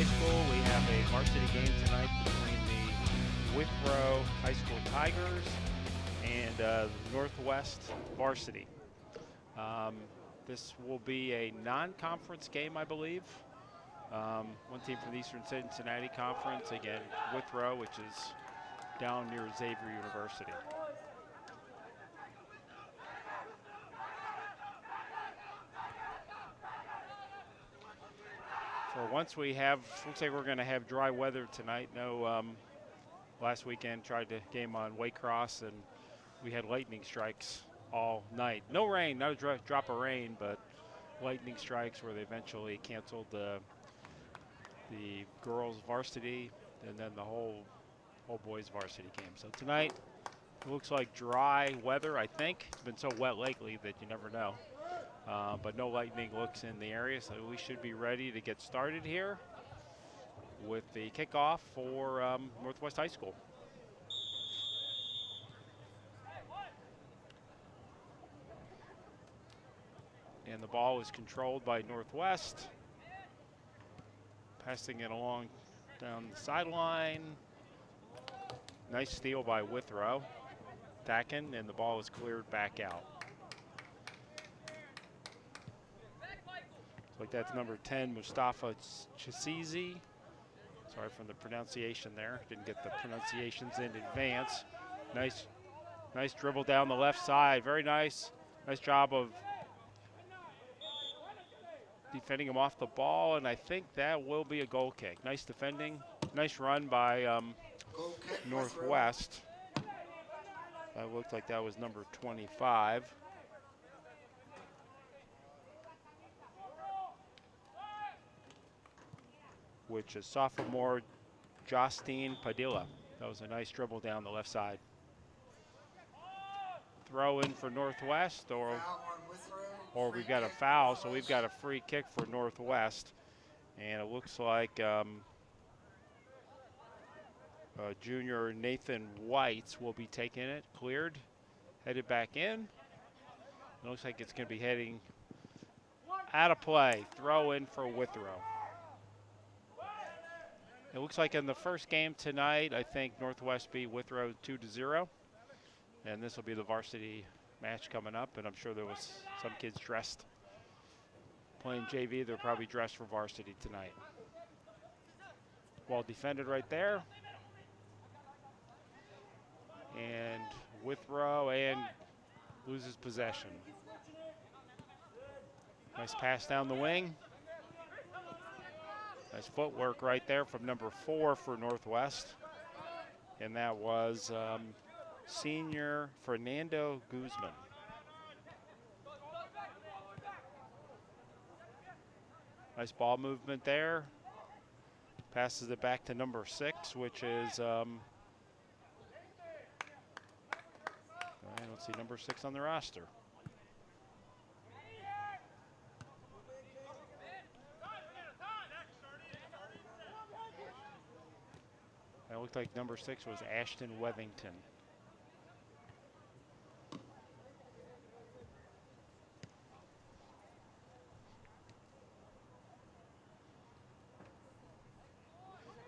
High School. We have a varsity game tonight between the Withrow High School Tigers and Northwest Varsity. This will be a non-conference game, I believe. One team from the Eastern Cincinnati Conference, again, Withrow, which is down near Xavier University. For once looks like we're going to have dry weather tonight. No, last weekend tried to game on Waycross and we had lightning strikes all night. No rain, not a drop of rain, but lightning strikes where they eventually canceled the girls varsity and then the whole boys varsity game. So tonight it looks like dry weather, I think. It's been so wet lately that you never know. But no lightning looks in the area, so we should be ready to get started here with the kickoff for Northwest High School. And the ball is controlled by Northwest. Passing it along down the sideline. Nice steal by Withrow. Attacking, and the ball is cleared back out. Like that's number 10, Mustafa Chisizi. Sorry for the pronunciation there. Didn't get the pronunciations in advance. Nice dribble down the left side. Very nice. Nice job of defending him off the ball, and I think that will be a goal kick. Nice defending. Nice run by Northwest. That looked like that was number 25. Which is sophomore Justine Padilla. That was a nice dribble down the left side. Throw in for Northwest, or we've got a foul, so we've got a free kick for Northwest. And it looks like junior Nathan Whites will be taking it, cleared, headed back in. It looks like it's going to be heading out of play. Throw in for Withrow. It looks like in the first game tonight, I think Northwest beat Withrow 2-0. And this will be the varsity match coming up, and I'm sure there was some kids dressed playing JV. They're probably dressed for varsity tonight. Well defended right there. And Withrow and loses possession. Nice pass down the wing. Nice footwork right there from number 4 for Northwest. And that was senior Fernando Guzman. Nice ball movement there. Passes it back to number 6, which is, I don't see number 6 on the roster. It looked like number 6 was Ashton Wethington.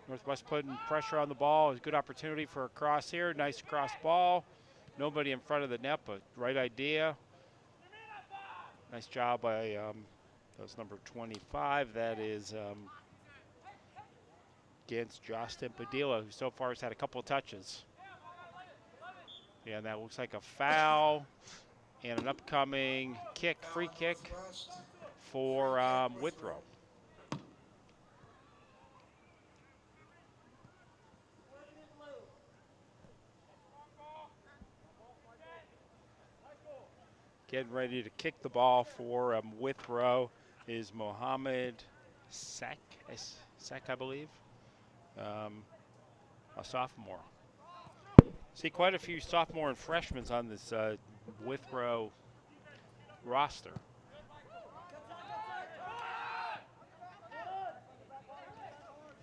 Northwest putting pressure on the ball. It's a good opportunity for a cross here. Nice cross ball. Nobody in front of the net, but right idea. Nice job by that was number 25. That is against Justin Padilla, who so far has had a couple of touches. Yeah, and that looks like a foul and an upcoming kick, free kick for Withrow. Getting ready to kick the ball for Withrow is Mohammed Sek, I believe, a sophomore. See quite a few sophomore and freshmen on this Withrow roster.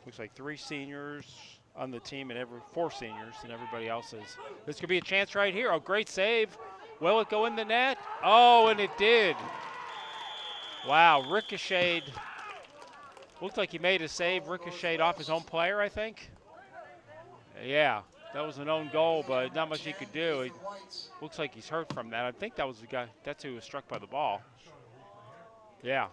Looks like 3 seniors on the team and 4 seniors, and everybody else is. This could be a chance right here. Oh, great save. Will it go in the net? Oh, and it did. Wow, ricocheted Looked like he made a save, ricocheted off his own player, I think. Yeah, that was an own goal, but not much he could do. It looks like he's hurt from that. I think that was the guy. That's who was struck by the ball. Yeah.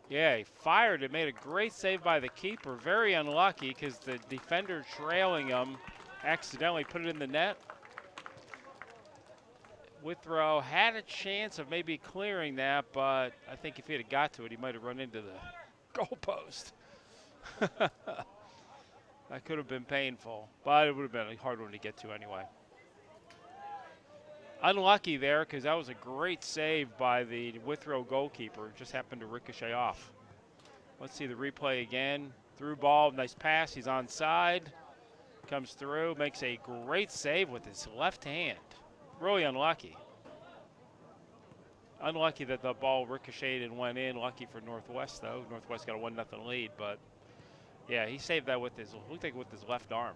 Yeah, he fired it, made a great save by the keeper. Very unlucky because the defender trailing him accidentally put it in the net. Withrow had a chance of maybe clearing that, but I think if he had got to it, he might have run into the goalpost. That could have been painful, but it would have been a hard one to get to anyway. Unlucky there because that was a great save by the Withrow goalkeeper. Just happened to ricochet off. Let's see the replay again. Through ball, nice pass. He's onside. Comes through, makes a great save with his left hand. Really unlucky. Unlucky that the ball ricocheted and went in. Lucky for Northwest, though. Northwest got a 1-0 lead, but yeah, he saved that with his, looked like with his left arm.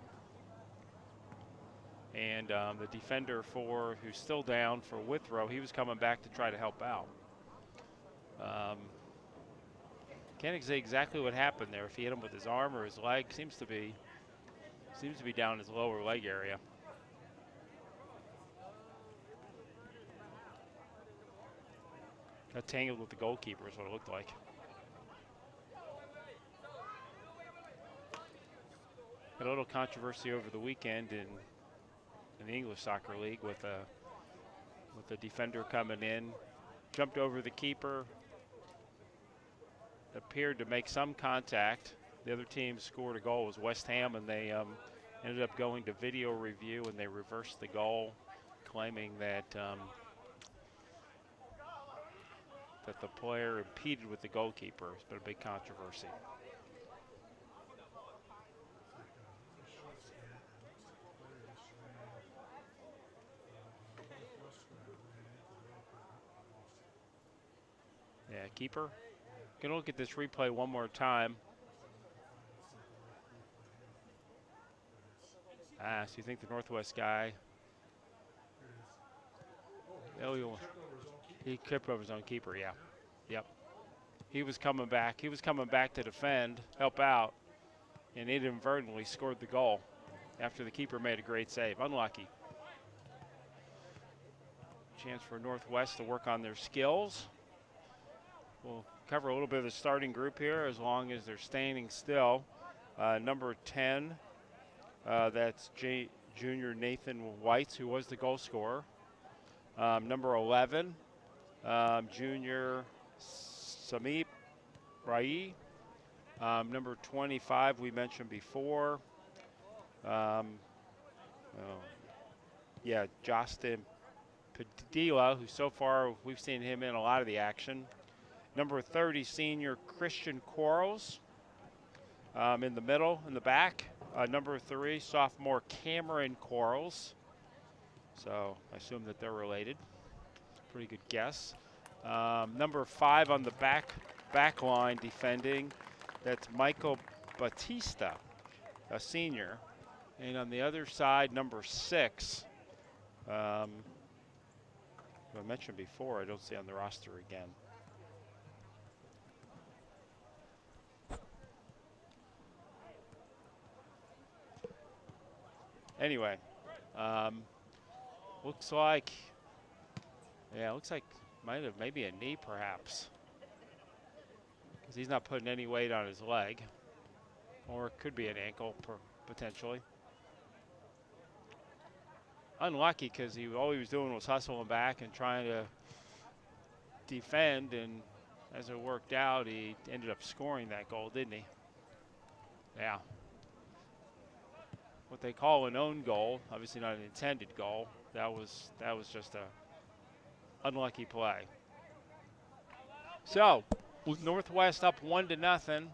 And the defender who's still down for Withrow, he was coming back to try to help out. Can't say exactly what happened there. If he hit him with his arm or his leg, seems to be down his lower leg area. Got tangled with the goalkeeper is what it looked like. Had a little controversy over the weekend in the English Soccer League with a defender coming in, jumped over the keeper, appeared to make some contact. The other team scored a goal. It was West Ham, and they ended up going to video review, and they reversed the goal, claiming that that the player impeded with the goalkeeper. It's been a big controversy. Yeah, keeper. Gonna look at this replay one more time. So you think the Northwest guy? He tripped over his own keeper. Yeah. Yep. He was coming back. He was coming back to defend, help out, and inadvertently scored the goal after the keeper made a great save. Unlucky. Chance for Northwest to work on their skills. We'll cover a little bit of the starting group here as long as they're standing still. Number 10, that's junior Nathan Whites, who was the goal scorer. Number 11, junior Samip Rai. Number 25, we mentioned before. Justin Padilla, who so far we've seen him in a lot of the action. Number 30, senior Christian Quarles in the middle, in the back. Number 3, sophomore Cameron Quarles. So I assume that they're related. Pretty good guess. Number 5 on the back line defending, that's Michael Batista, a senior. And on the other side, number 6, I mentioned before, I don't see on the roster again. Anyway, looks like might have maybe a knee perhaps, because he's not putting any weight on his leg, or it could be an ankle potentially. Unlucky because all he was doing was hustling back and trying to defend, and as it worked out, he ended up scoring that goal, didn't he? Yeah. What they call an own goal, obviously not an intended goal. That was just a unlucky play. So, with Northwest up 1-0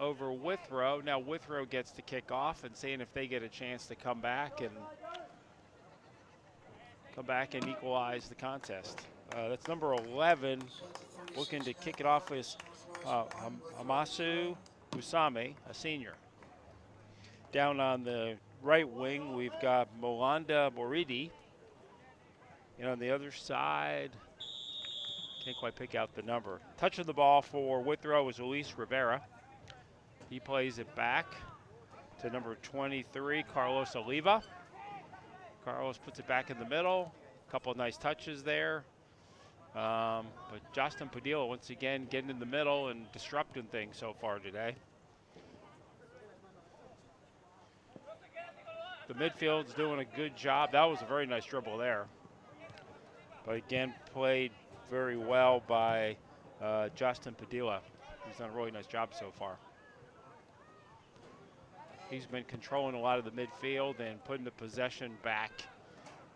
over Withrow. Now Withrow gets to kick off and seeing if they get a chance to come back and equalize the contest. That's number 11, looking to kick it off is Hamasu Usame, a senior. Down on the right wing, we've got Molanda Moridi. And on the other side, Can't quite pick out the number. Touching the ball for Withrow is Luis Rivera. He plays it back to number 23, Carlos Oliva. Carlos puts it back in the middle. A couple of nice touches there. But Justin Padilla once again getting in the middle and disrupting things so far today. The midfield's doing a good job. That was a very nice dribble there. But again, played very well by Justin Padilla. He's done a really nice job so far. He's been controlling a lot of the midfield and putting the possession back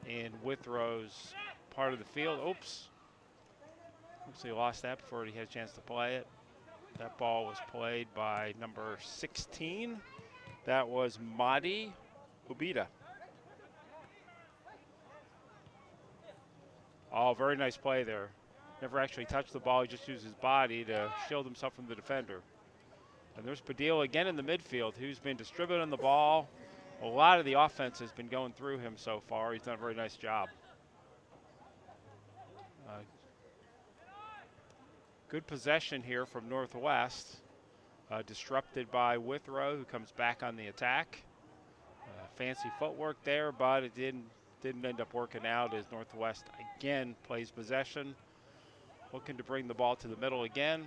in Withrow's part of the field. Oops. Looks like he lost that before he had a chance to play it. That ball was played by number 16. That was Madi Ubida. Oh, very nice play there. Never actually touched the ball. He just used his body to shield himself from the defender. And there's Padilla again in the midfield, who's been distributing the ball. A lot of the offense has been going through him so far. He's done a very nice job. Good possession here from Northwest. Disrupted by Withrow, who comes back on the attack. Fancy footwork there, but it didn't end up working out as Northwest again plays possession. Looking to bring the ball to the middle again.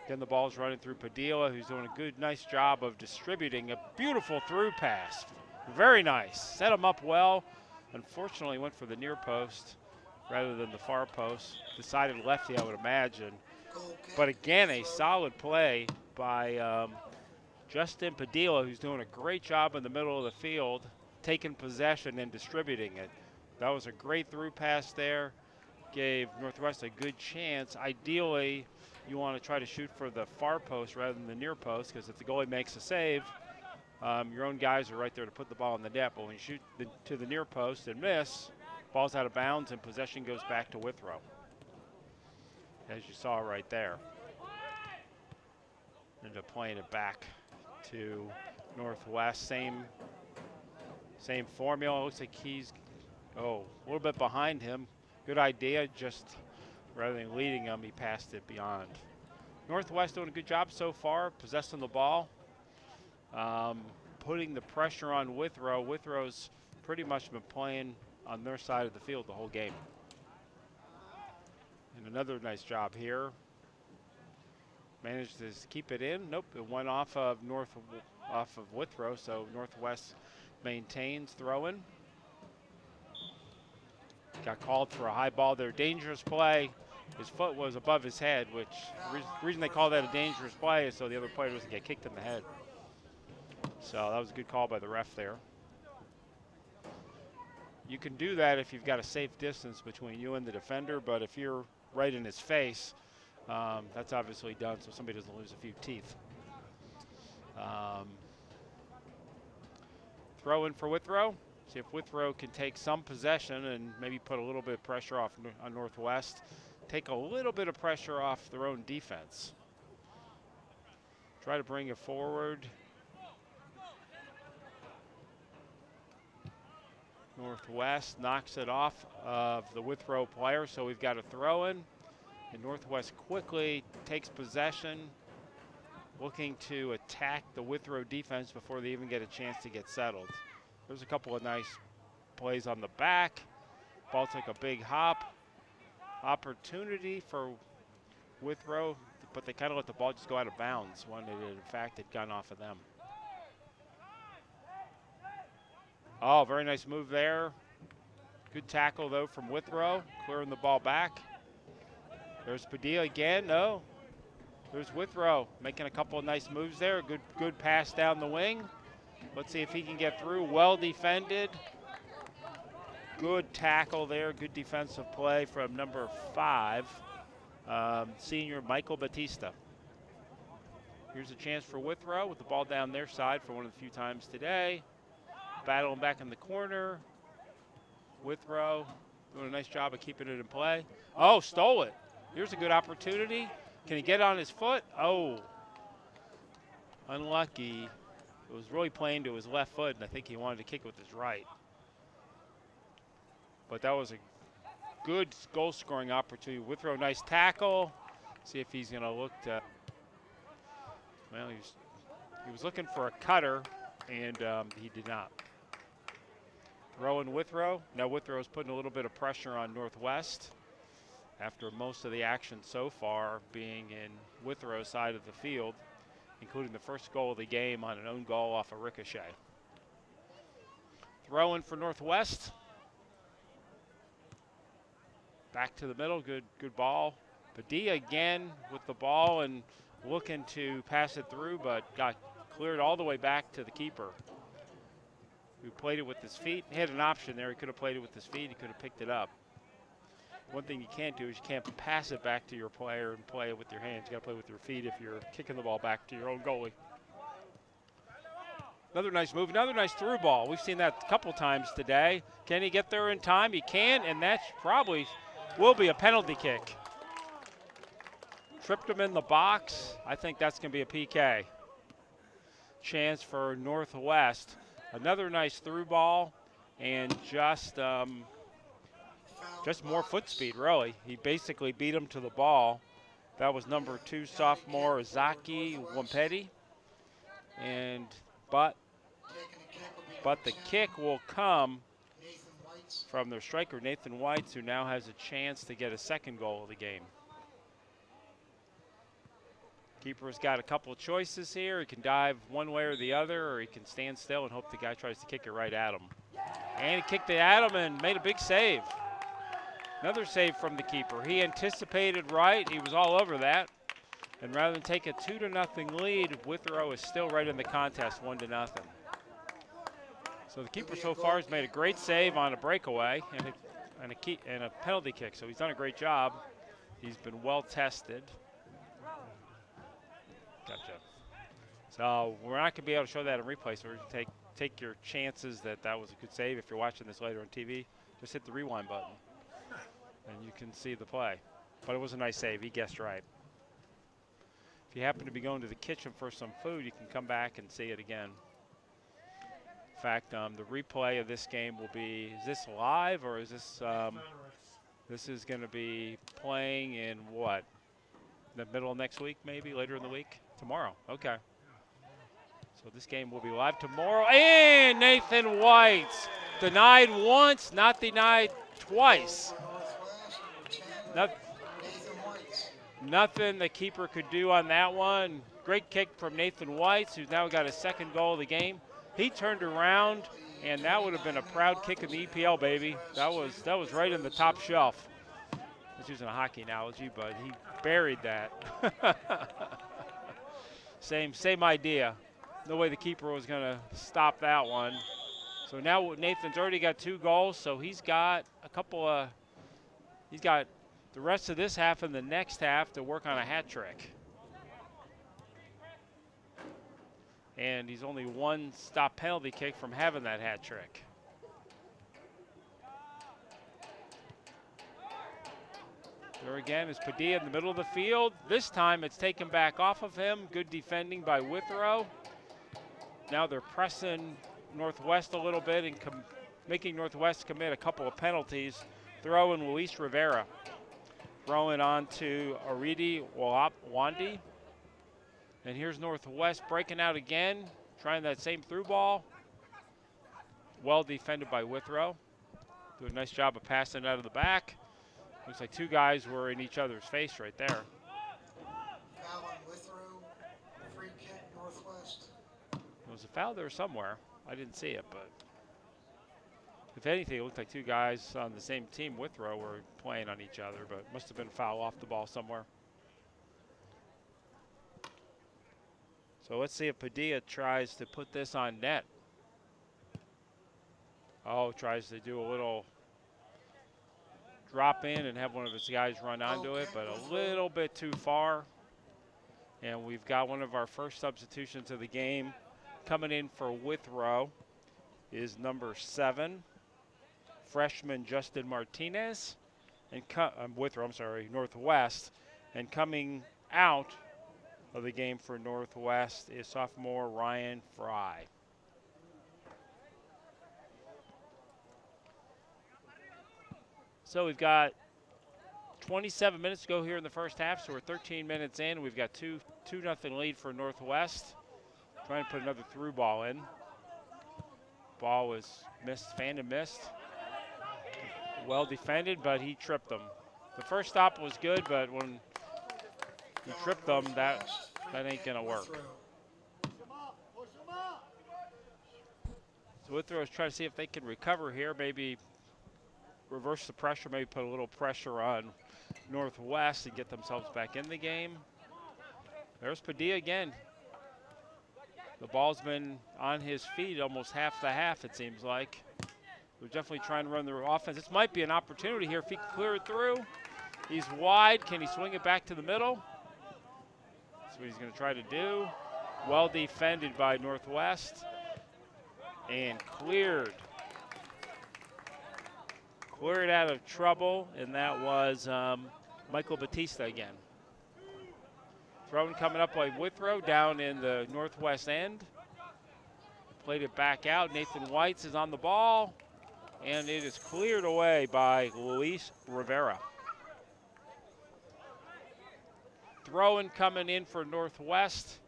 Again, the ball's running through Padilla, who's doing a nice job of distributing a beautiful through pass. Very nice. Set him up well. Unfortunately, went for the near post rather than the far post. Decided lefty, I would imagine. But again, a solid play by Justin Padilla, who's doing a great job in the middle of the field, taking possession and distributing it. That was a great through pass there. Gave Northwest a good chance. Ideally, you want to try to shoot for the far post rather than the near post, because if the goalie makes a save, your own guys are right there to put the ball in the net. But when you shoot to the near post and miss, ball's out of bounds and possession goes back to Withrow, as you saw right there. Ended up playing it back to Northwest. Same formula. Looks like he's a little bit behind him. Good idea, just rather than leading him, he passed it beyond. Northwest doing a good job so far, possessing the ball, putting the pressure on Withrow. Withrow's pretty much been playing on their side of the field the whole game. And another nice job here. Managed to keep it in. Nope, it went off of Withrow, so Northwest maintains throwing. Got called for a high ball there. Dangerous play. His foot was above his head, which the reason they call that a dangerous play is so the other player doesn't get kicked in the head. So that was a good call by the ref there. You can do that if you've got a safe distance between you and the defender, but if you're right in his face, that's obviously done so somebody doesn't lose a few teeth. Throw in for Withrow. See if Withrow can take some possession and maybe put a little bit of pressure off on Northwest. Take a little bit of pressure off their own defense. Try to bring it forward. Northwest knocks it off of the Withrow player, so we've got a throw in. And Northwest quickly takes possession, looking to attack the Withrow defense before they even get a chance to get settled. There's a couple of nice plays on the back. Ball took a big hop. Opportunity for Withrow, but they kind of let the ball just go out of bounds when it in fact had gone off of them. Oh, very nice move there. Good tackle though from Withrow, clearing the ball back. There's Padilla again. No, there's Withrow making a couple of nice moves there. Good pass down the wing. Let's see if he can get through. Well defended. Good tackle there. Good defensive play from number 5, senior Michael Batista. Here's a chance for Withrow with the ball down their side for one of the few times today. Battling back in the corner. Withrow doing a nice job of keeping it in play. Oh, stole it. Here's a good opportunity. Can he get on his foot? Oh, unlucky. It was really playing to his left foot, and I think he wanted to kick it with his right. But that was a good goal-scoring opportunity. Withrow, nice tackle. See if he's going to look to. Well, he was looking for a cutter, and he did not. Throw in Withrow. Now Withrow's putting a little bit of pressure on Northwest after most of the action so far being in Withrow's side of the field, including the first goal of the game on an own goal off a ricochet. Throw in for Northwest. Back to the middle, good ball. Padilla again with the ball and looking to pass it through, but got cleared all the way back to the keeper, who played it with his feet. He had an option there. He could have played it with his feet. He could have picked it up. One thing you can't do is you can't pass it back to your player and play it with your hands. You got to play with your feet if you're kicking the ball back to your own goalie. Another nice move, another nice through ball. We've seen that a couple times today. Can he get there in time? He can, and that probably will be a penalty kick. Tripped him in the box. I think that's going to be a PK. Chance for Northwest. Another nice through ball, and just more foot speed, really. He basically beat him to the ball. That was number 2 sophomore Zaki Wampetti. But the kick will come from their striker, Nathan Whites, who now has a chance to get a second goal of the game. Keeper's got a couple of choices here. He can dive one way or the other, or he can stand still and hope the guy tries to kick it right at him. And he kicked it at him and made a big save. Another save from the keeper. He anticipated right. He was all over that. And rather than take a 2-0 lead, Withrow is still right in the contest, 1-0. So the keeper so far has made a great save on a breakaway and a penalty kick. So he's done a great job. He's been well tested. Gotcha. So we're not going to be able to show that in replay, so we're going to take your chances that was a good save. If you're watching this later on TV, just hit the rewind button, and you can see the play. But it was a nice save. He guessed right. If you happen to be going to the kitchen for some food, you can come back and see it again. In fact, the replay of this game will be, is this live or is this, this is going to be playing in what? The middle of next week, maybe later in the week? Tomorrow, okay. So this game will be live tomorrow. And Nathan White, denied once, not denied twice. Nothing the keeper could do on that one. Great kick from Nathan White, who's now got his second goal of the game. He turned around, and that would have been a proud kick in the EPL, baby. That was right in the top shelf. I was using a hockey analogy, but he buried that. Same idea. No way the keeper was going to stop that one. So now Nathan's already got 2 goals, so he's got he's got the rest of this half and the next half to work on a hat trick. And he's only 1 stop penalty kick from having that hat trick. There again is Padilla in the middle of the field. This time it's taken back off of him. Good defending by Withrow. Now they're pressing Northwest a little bit and making Northwest commit a couple of penalties. Throw in Luis Rivera. Throwing on to Aridi Wandi. And here's Northwest breaking out again, trying that same through ball. Well defended by Withrow. Doing a nice job of passing out of the back. Looks like 2 guys were in each other's face right there. Foul on Withrow, free kick Northwest. There was a foul there somewhere. I didn't see it, but if anything, it looked like 2 guys on the same team, Withrow, were playing on each other, but must have been a foul off the ball somewhere. So let's see if Padilla tries to put this on net. Oh, tries to do a little drop in and have one of his guys run onto it, but a little bit too far. And we've got one of our first substitutions of the game coming in for Withrow is number 7, freshman Justin Martinez, and Northwest. And coming out of the game for Northwest is sophomore Ryan Fry. So we've got 27 minutes to go here in the first half, so we're 13 minutes in. We've got 2-0 lead for Northwest. Trying to put another through ball in. Ball was missed, Fandon missed. Well defended, but he tripped them. The first stop was good, but when he tripped them, that ain't gonna work. So Withrow is trying to see if they can recover here, maybe reverse the pressure, maybe put a little pressure on Northwest and get themselves back in the game. There's Padilla again. The ball's been on his feet almost half the half, it seems like. They're definitely trying to run their offense. This might be an opportunity here if he can clear it through. He's wide. Can he swing it back to the middle? That's what he's going to try to do. Well defended by Northwest. And cleared. Cleared out of trouble, and that was Michael Batista again. Throwing coming up by Withrow down in the Northwest end. Played it back out. Nathan Whites is on the ball, and it is cleared away by Luis Rivera. Throw-in coming in for Northwest.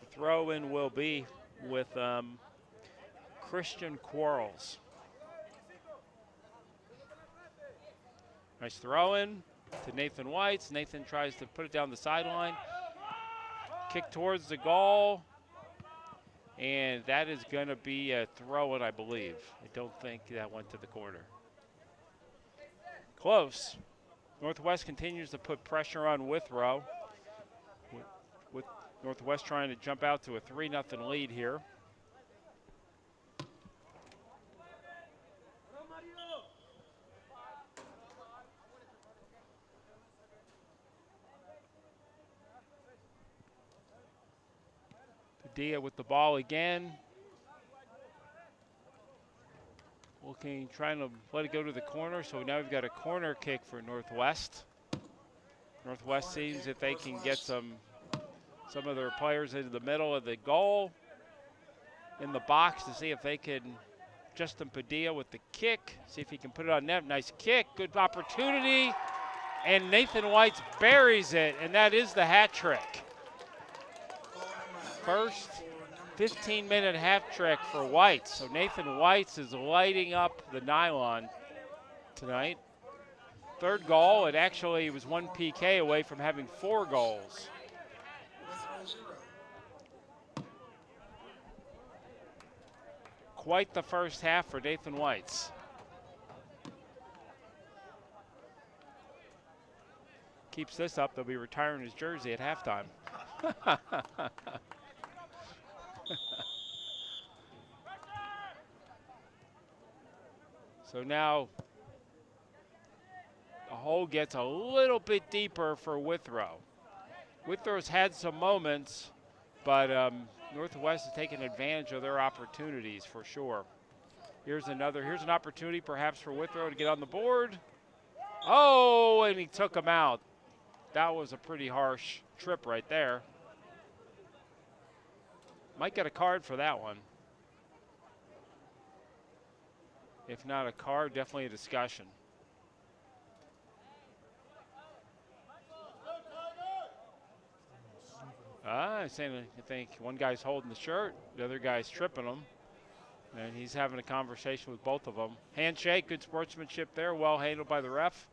The throw-in will be with Christian Quarles. Nice throw-in to Nathan Whites. Nathan tries to put it down the sideline. Kick towards the goal. And that is going to be a throw-in, I believe. I don't think that went to the corner. Close. Northwest continues to put pressure on Withrow. With Northwest trying to jump out to a 3-0 lead here. Padilla with the ball again. Looking, trying to let it go to the corner, so now we've got a corner kick for Northwest. Northwest seems that they can get some of their players into the middle of the goal, in the box, to see if they can. Justin Padilla with the kick, see if he can put it on net. Nice kick, good opportunity, and Nathan Whites buries it, and that is the hat trick. First 15-minute hat trick for Whites. So Nathan Whites is lighting up the nylon tonight. Third goal, it actually was one PK away from having 4 goals. Quite the first half for Nathan Whites. Keeps this up, they'll be retiring his jersey at halftime. So now the hole gets a little bit deeper for Withrow. Withrow's had some moments, but Northwest has taken advantage of their opportunities for sure. Here's an opportunity perhaps for Withrow to get on the board. Oh, and he took him out. That was a pretty harsh trip right there. Might get a card for that one. If not a card, definitely a discussion. I think one guy's holding the shirt, the other guy's tripping him, and he's having a conversation with both of them. Handshake, good sportsmanship there, well handled by the ref.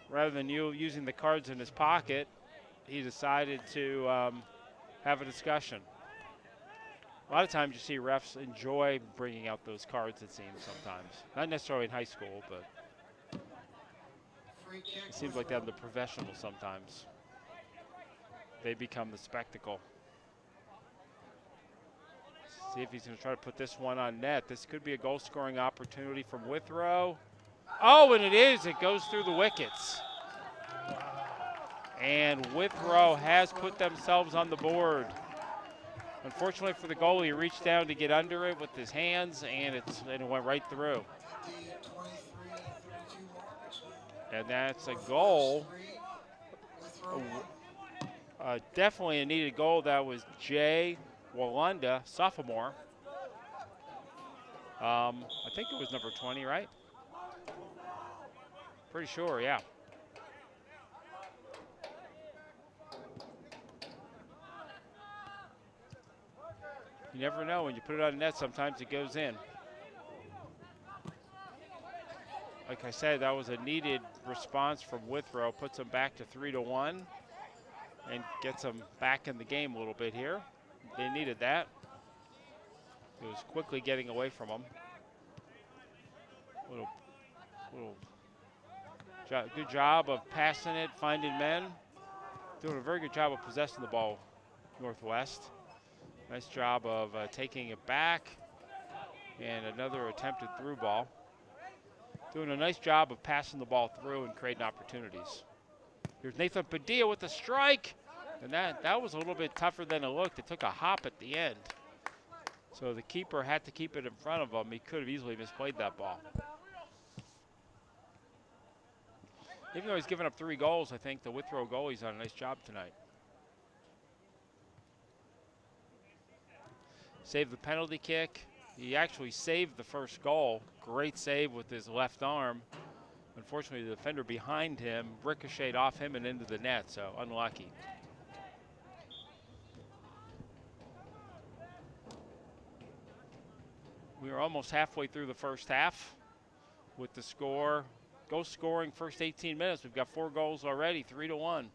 Rather than using the cards in his pocket, he decided to have a discussion. A lot of times you see refs enjoy bringing out those cards, it seems sometimes. Not necessarily in high school, but it seems like that in the professional sometimes. They become the spectacle. See if he's going to try to put this one on net. This could be a goal-scoring opportunity from Withrow. Oh, and it is. It goes through the wickets. And Withrow has put themselves on the board. Unfortunately for the goalie, he reached down to get under it with his hands, and it went right through. And that's a goal. Definitely a needed goal. That was Jay Walanda, sophomore. I think it was number 20, right? Pretty sure, yeah. You never know. When you put it on net, sometimes it goes in. Like I said, that was a needed response from Withrow. Puts them back to 3-1 and gets them back in the game a little bit here. They needed that. It was quickly getting away from them. Good job of passing it, finding men. Doing a very good job of possessing the ball, Northwest. Nice job of taking it back. And another attempted through ball. Doing a nice job of passing the ball through and creating opportunities. Here's Nathan Padilla with the strike. And that was a little bit tougher than it looked. It took a hop at the end. So the keeper had to keep it in front of him. He could have easily misplayed that ball. Even though he's given up 3 goals, I think the Withrow goalie's done a nice job tonight. Saved the penalty kick. He actually saved the first goal. Great save with his left arm. Unfortunately, the defender behind him ricocheted off him and into the net, so unlucky. We are almost halfway through the first half with the score. Goal scoring first 18 minutes. We've got 4 goals already, 3-1.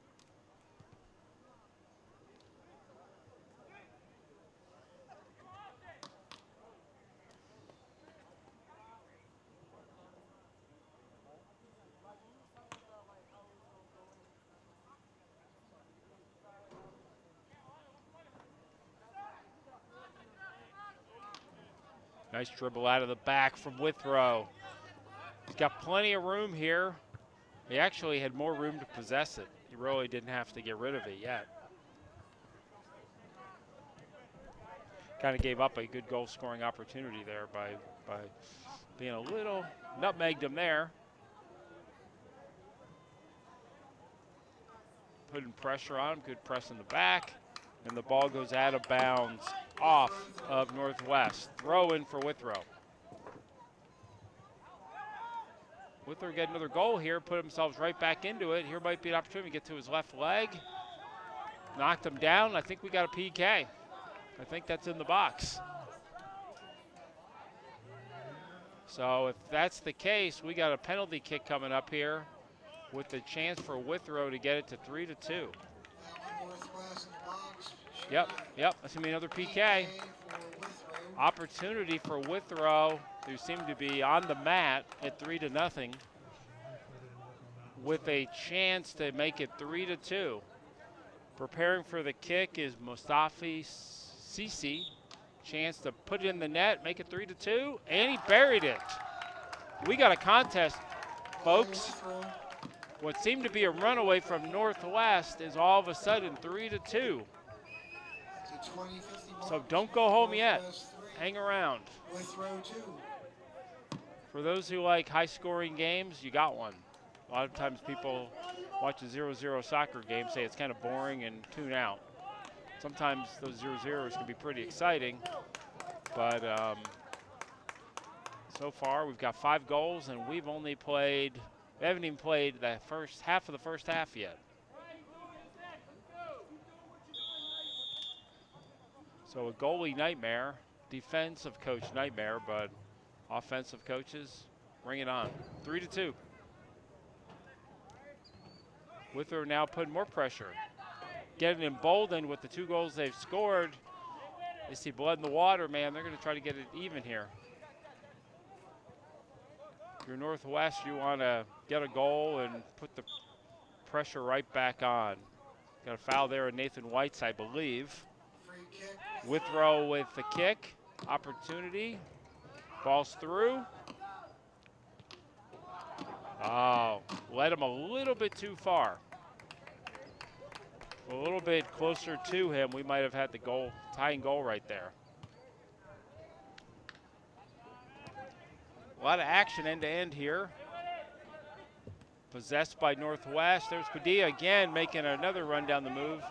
Nice dribble out of the back from Withrow. He's got plenty of room here. He actually had more room to possess it. He really didn't have to get rid of it yet. Kind of gave up a good goal scoring opportunity there by being a little nutmegged him there. Putting pressure on him, good press in the back. And the ball goes out of bounds off of Northwest. Throw in for Withrow. Withrow get another goal here, put themselves right back into it. Here might be an opportunity to get to his left leg. Knocked him down. I think we got a PK. I think that's in the box. So if that's the case, we got a penalty kick coming up here with the chance for Withrow to get it to 3-2. Yep, that's gonna be another PK. Opportunity for Withrow, who seem to be on the mat at 3-0, with a chance to make it 3-2. Preparing for the kick is Mustafi Sisi. Chance to put it in the net, make it 3-2, and he buried it. We got a contest, folks. What seemed to be a runaway from Northwest is all of a sudden 3-2. So don't go home yet. Hang around. For those who like high-scoring games, you got one. A lot of times people watch a 0-0 soccer game, say it's kind of boring and tune out. Sometimes those 0-0s can be pretty exciting, but so far we've got 5 goals and we haven't even played the first half of the first half yet. So a goalie nightmare, defensive coach nightmare, but offensive coaches, bring it on. 3-2. Withrow now putting more pressure. Getting emboldened with the 2 goals they've scored. They see blood in the water, man. They're going to try to get it even here. If you're Northwest, you want to get a goal and put the pressure right back on. Got a foul there on Nathan White's, I believe. Withrow with the kick. Opportunity. Ball's through. Oh, led him a little bit too far. A little bit closer to him, we might have had the goal, tying goal right there. A lot of action end to end here. Possessed by Northwest. There's Padilla again making another run down the move.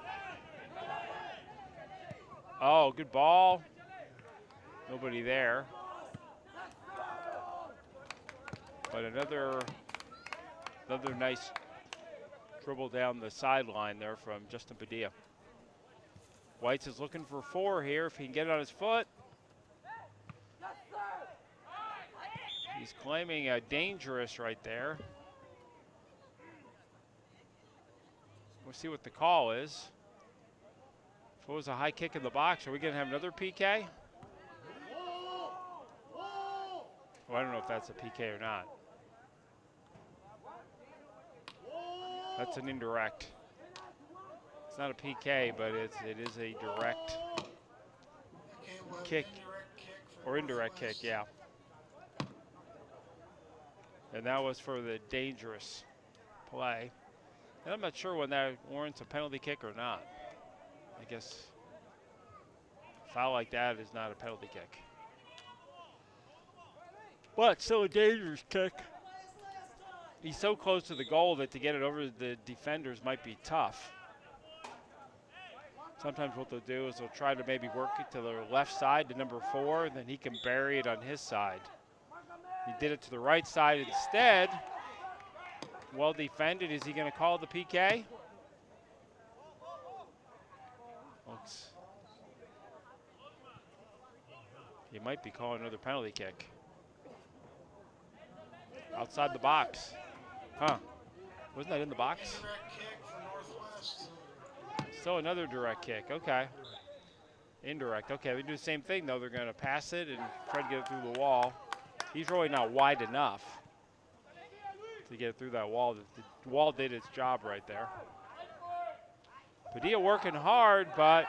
Oh, good ball. Nobody there. But another Another nice dribble down the sideline there from Justin Padilla. Whites is looking for 4 here if he can get it on his foot. He's claiming a dangerous right there. We'll see what the call is. If it was a high kick in the box, are we going to have another PK? Well, I don't know if that's a PK or not. That's an indirect. It's not a PK, but it is a direct kick or indirect kick, yeah. And that was for the dangerous play. And I'm not sure when that warrants a penalty kick or not. I guess a foul like that is not a penalty kick. But still a dangerous kick. He's so close to the goal that to get it over the defenders might be tough. Sometimes what they'll do is they'll try to maybe work it to the left side to number 4, and then he can bury it on his side. He did it to the right side instead. Well defended. Is he going to call the PK? Looks. He might be calling another penalty kick. Outside the box. Huh. Wasn't that in the box? Indirect kick for Northwest. Still another direct kick. Okay. Indirect. Okay, they do the same thing, though. They're going to pass it and try to get it through the wall. He's really not wide enough to get it through that wall. The wall did its job right there. Padilla working hard, but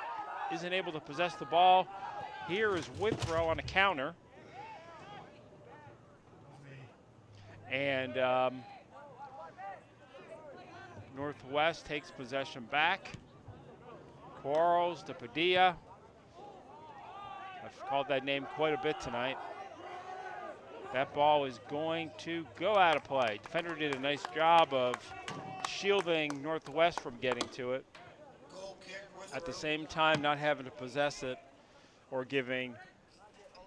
isn't able to possess the ball. Here is Withrow on a counter. And Northwest takes possession back. Quarles to Padilla. I've called that name quite a bit tonight. That ball is going to go out of play. Defender did a nice job of shielding Northwest from getting to it. Goal kick, At the same time, not having to possess it or giving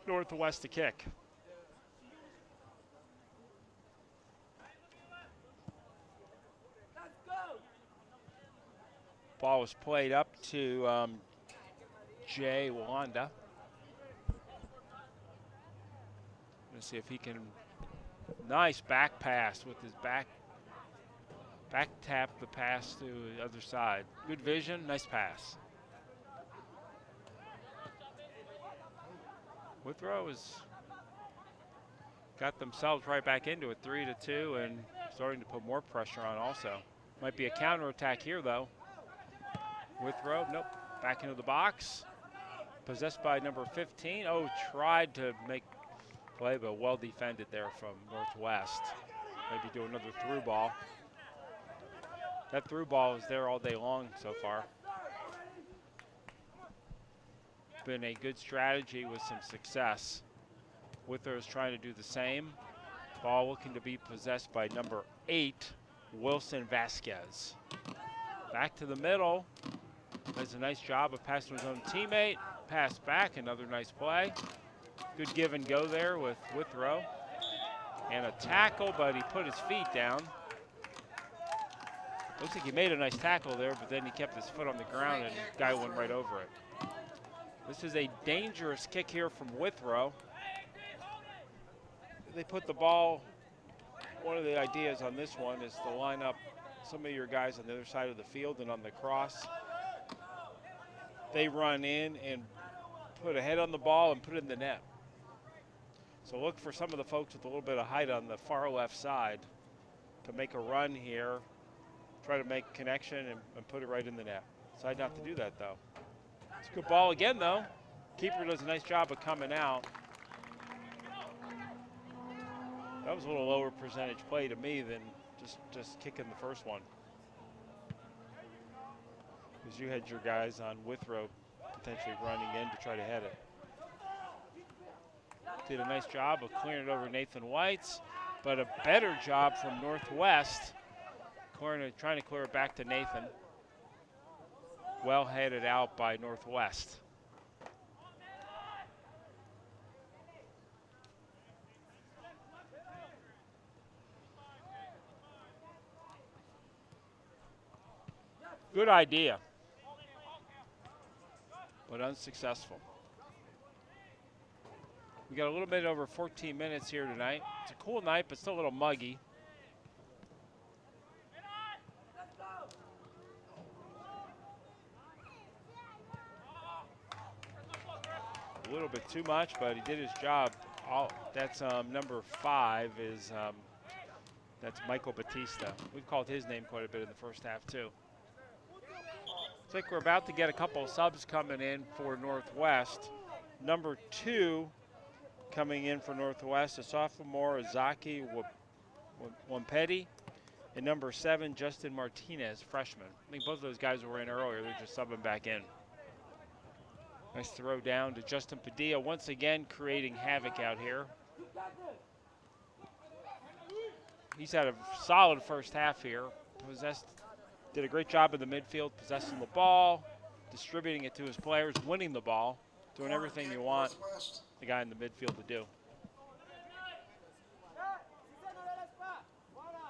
Northwest a kick. Ball was played up to Jay Wanda. Let's see if he can. Nice back pass with his back tap the pass to the other side. Good vision, nice pass. Withrow has got themselves right back into it, 3-2, and starting to put more pressure on also. Might be a counterattack here though. Withrow, nope, back into the box. Possessed by number 15. Oh, tried to make play, but well defended there from Northwest. Maybe do another through ball. That through ball is there all day long so far. Been a good strategy with some success. Withrow is trying to do the same. Ball looking to be possessed by number 8, Wilson Vasquez. Back to the middle. Does a nice job of passing his own teammate. Pass back, another nice play. Good give and go there with Withrow. And a tackle, but he put his feet down. Looks like he made a nice tackle there, but then he kept his foot on the ground and the guy went right over it. This is a dangerous kick here from Withrow. They put the ball, one of the ideas on this one is to line up some of your guys on the other side of the field, and on the cross, they run in and put a head on the ball and put it in the net. So look for some of the folks with a little bit of height on the far left side to make a run here, try to make a connection and put it right in the net. Decide not to do that though. It's a good ball again though. Keeper does a nice job of coming out. That was a little lower percentage play to me than just kicking the first one. Because you had your guys on Withrow potentially running in to try to head it. Did a nice job of clearing it over Nathan White's, but a better job from Northwest, trying to clear it back to Nathan. Well headed out by Northwest. Good idea, but unsuccessful. We got a little bit over 14 minutes here tonight. It's a cool night, but still a little muggy. A little bit too much, but he did his job. That's number 5 is that's Michael Batista. We've called his name quite a bit in the first half too. Looks like we're about to get a couple of subs coming in for Northwest. Number 2 coming in for Northwest, a sophomore, Zaki Wampedi, and number 7, Justin Martinez, freshman. I think both of those guys were in earlier. They're just subbing back in. Nice throw down to Justin Padilla, once again creating havoc out here. He's had a solid first half here. Did a great job in the midfield, possessing the ball, distributing it to his players, winning the ball, doing everything you want the guy in the midfield to do.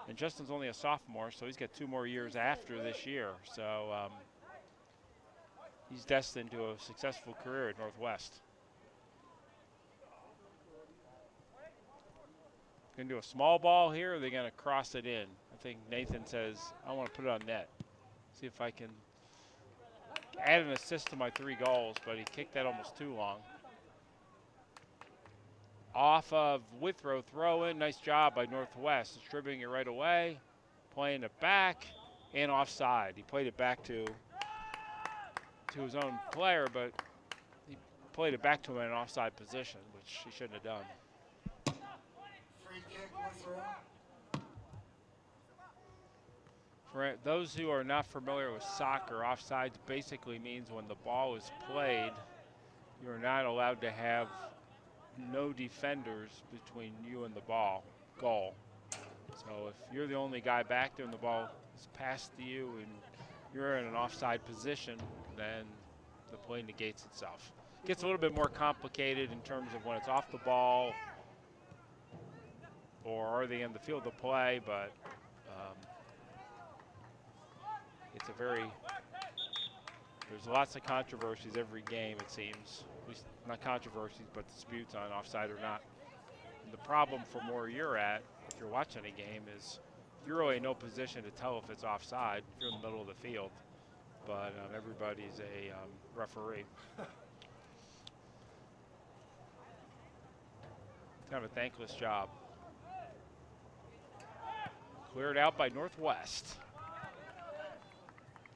And Justin's only a sophomore, so he's got 2 more years after this year. So he's destined to a successful career at Northwest. Going to do a small ball here, or are they going to cross it in? I think Nathan says, I want to put it on net. See if I can add an assist to my 3 goals, but he kicked that almost too long. Off of Withrow, throw in, nice job by Northwest, distributing it right away, playing it back, and offside. He played it back to his own player, but he played it back to him in an offside position, which he shouldn't have done. Free kick, Withrow. For those who are not familiar with soccer, offsides basically means when the ball is played, you're not allowed to have no defenders between you and the goal. So if you're the only guy back there and the ball is passed to you and you're in an offside position, then the play negates itself. Gets a little bit more complicated in terms of when it's off the ball or are they in the field of play, but there's lots of controversies every game, it seems. At least not controversies, but disputes on offside or not. And the problem from where you're at, if you're watching a game, is you're really in no position to tell if it's offside if you're in the middle of the field. But everybody's a referee. Kind of a thankless job. Cleared out by Northwest.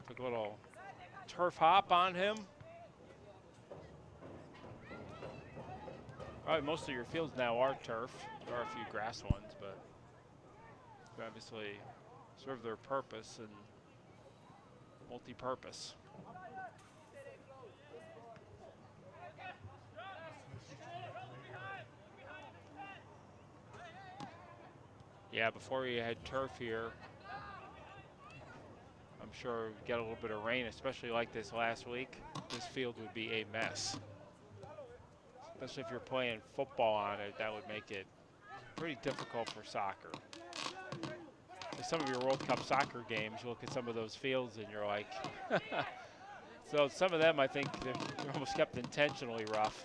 Took a little turf hop on him. Probably most of your fields now are turf. There are a few grass ones, but they obviously serve their purpose and multi-purpose. Yeah, before you had turf here, I'm sure we'd get a little bit of rain, especially like this last week. This field would be a mess. Especially if you're playing football on it, that would make it pretty difficult for soccer. In some of your World Cup soccer games, you look at some of those fields and you're like, so some of them I think they're almost kept intentionally rough.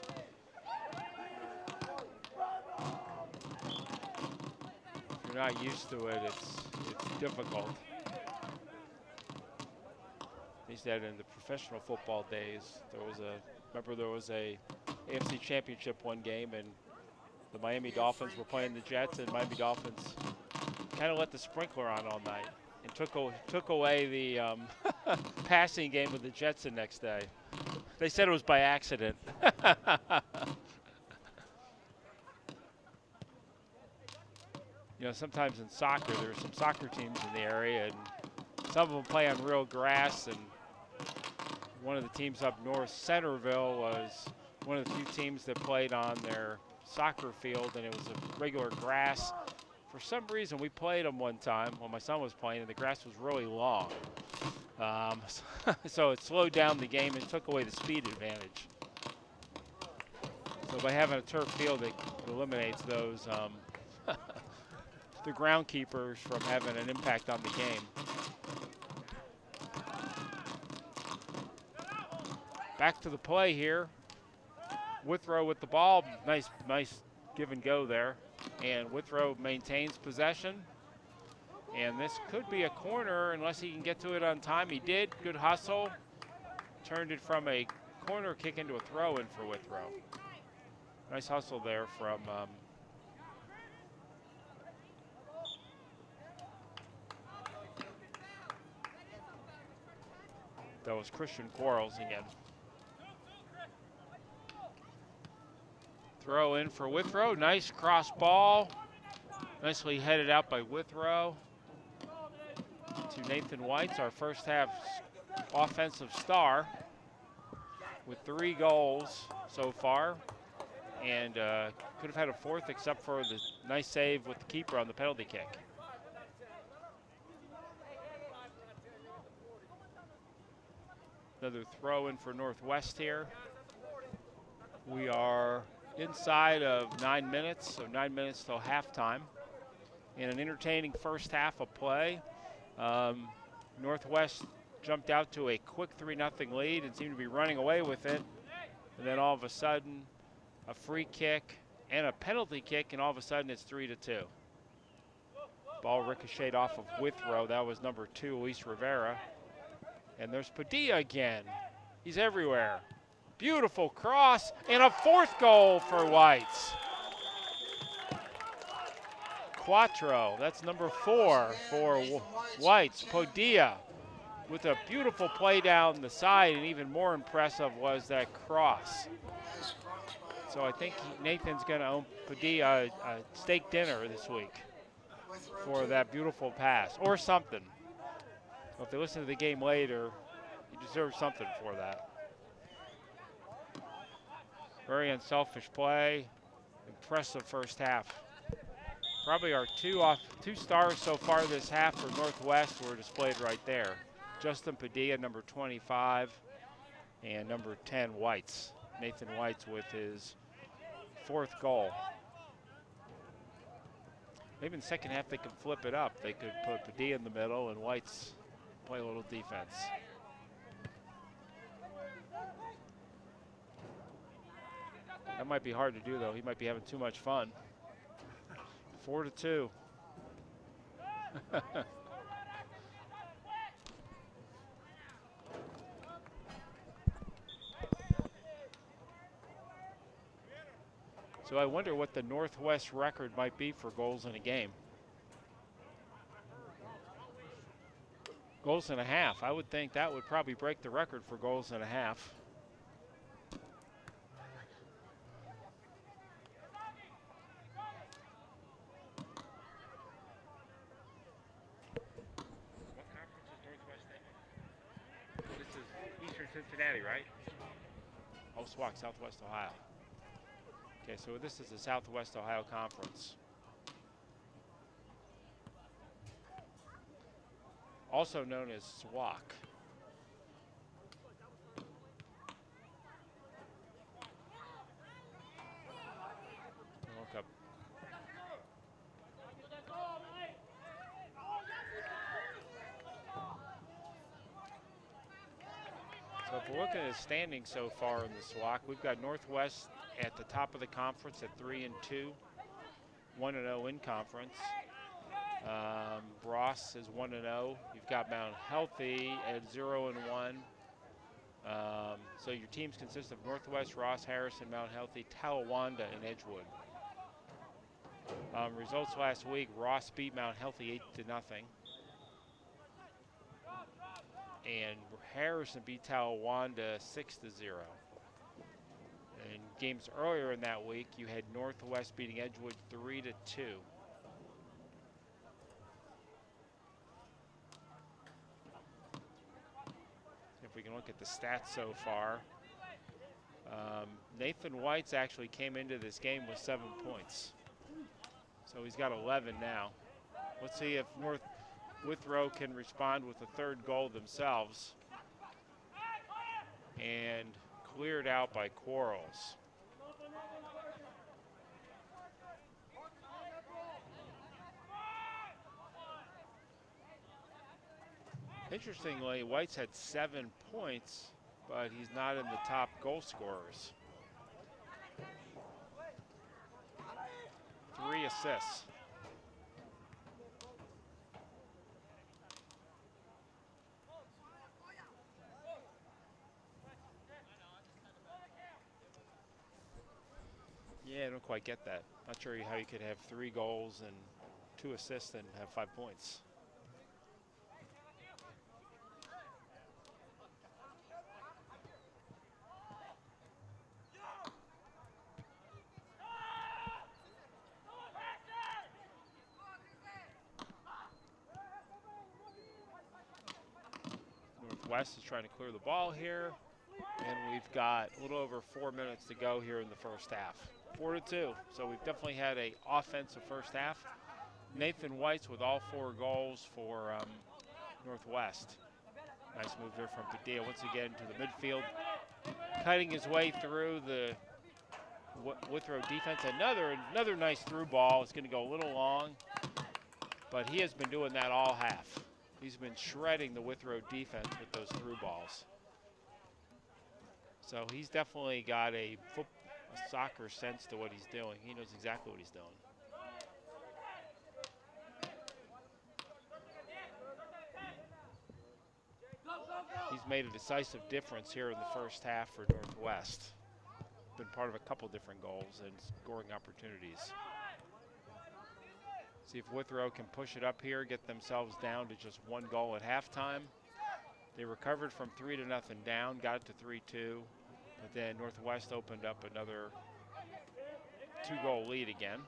If you're not used to it, it's difficult. At least that in the professional football days, there was a AFC Championship one game, and the Miami Dolphins were playing the Jets, and Miami Dolphins kind of let the sprinkler on all night and took away the passing game with the Jets the next day. They said it was by accident. You know, sometimes in soccer, there's some soccer teams in the area, and some of them play on real grass, and one of the teams up north, Centerville, was one of the few teams that played on their soccer field, and it was a regular grass. For some reason, we played them one time when my son was playing, and the grass was really long. So it slowed down the game and took away the speed advantage. So by having a turf field, it eliminates those the groundkeepers from having an impact on the game. Back to the play here. Withrow with the ball. Nice give and go there. And Withrow maintains possession. And this could be a corner unless he can get to it on time. He did. Good hustle. Turned it from a corner kick into a throw-in for Withrow. Nice hustle there from that was Christian Quarles again. Throw in for Withrow. Nice cross ball. Nicely headed out by Withrow to Nathan Whites, our first half offensive star, with 3 goals so far. And could have had a 4th except for the nice save with the keeper on the penalty kick. Another throw in for Northwest here. We are inside of 9 minutes, so 9 minutes till halftime. In an entertaining first half of play, Northwest jumped out to a quick 3-0 lead and seemed to be running away with it. And then all of a sudden, a free kick and a penalty kick, and all of a sudden it's 3-2. Ball ricocheted off of Withrow. That was number 2, Luis Rivera. And there's Padilla again. He's everywhere. Beautiful cross, and a 4th goal for Whites. Quattro, that's number 4 for Whites. Padilla with a beautiful play down the side, and even more impressive was that cross. So I think Nathan's going to owe Padilla a steak dinner this week for that beautiful pass, or something. So if they listen to the game later, he deserves something for that. Very unselfish play. Impressive first half. Probably our two stars so far this half for Northwest were displayed right there. Justin Padilla, number 25, and number 10, Whites. Nathan Whites with his 4th goal. Maybe in the second half they could flip it up. They could put Padilla in the middle and Whites play a little defense. That might be hard to do, though. He might be having too much fun. 4-2. So I wonder what the Northwest record might be for goals in a game. Goals and a half. I would think that would probably break the record for goals and a half. What conference is Northwest in? This is Eastern Cincinnati, right? Oh, SWAC, Southwest Ohio. Okay, so this is the Southwest Ohio Conference. Also known as SWAC. Look up. So if we're looking at the standings so far in the SWAC, we've got Northwest at the top of the conference at 3-2, 1-0 in conference. Ross is 1-0. You've got Mount Healthy at 0-1. So your teams consist of Northwest, Ross, Harrison, Mount Healthy, Talawanda, and Edgewood. Results last week: Ross beat Mount Healthy 8-0, and Harrison beat Talawanda 6-0. In games earlier in that week, you had Northwest beating Edgewood 3-2. If we can look at the stats so far, Nathan Whites actually came into this game with 7 points. So he's got 11 now. Let's see if Withrow can respond with a 3rd goal themselves. And cleared out by Quarles. Interestingly, Whites had 7 points but he's not in the top goal scorers. 3 assists. Yeah, I don't quite get that. Not sure how you could have 3 goals and 2 assists and have 5 points. Northwest is trying to clear the ball here, and we've got a little over 4 minutes to go here in the first half. 4-2, so we've definitely had an offensive first half. Nathan White's with all 4 goals for Northwest. Nice move there from Padilla once again to the midfield, cutting his way through the Withrow defense. Another nice through ball. It's going to go a little long, but he has been doing that all half. He's been shredding the Withrow defense with those through balls. So he's definitely got a soccer sense to what he's doing. He knows exactly what he's doing. He's made a decisive difference here in the first half for Northwest. Been part of a couple different goals and scoring opportunities. See if Withrow can push it up here, get themselves down to just 1 goal at halftime. They recovered from 3-0 down, got it to 3-2, but then Northwest opened up another 2-goal lead again.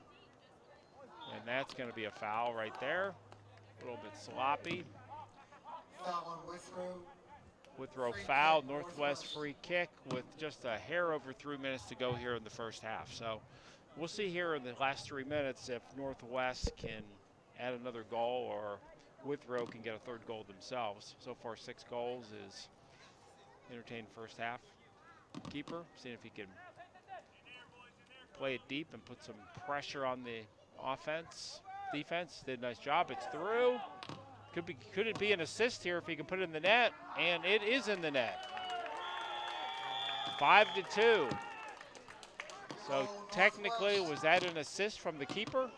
And that's going to be a foul right there. A little bit sloppy. Foul on Withrow. Withrow foul, Northwest free kick with just a hair over 3 minutes to go here in the first half. So we'll see here in the last 3 minutes if Northwest can add another goal or Withrow can get a 3rd goal themselves. So far 6 goals is entertained first half. Keeper, seeing if he can play it deep and put some pressure on the offense. Defense did a nice job, it's through. Could it be an assist here if he can put it in the net? And it is in the net. 5-2. So technically, was that an assist from the keeper?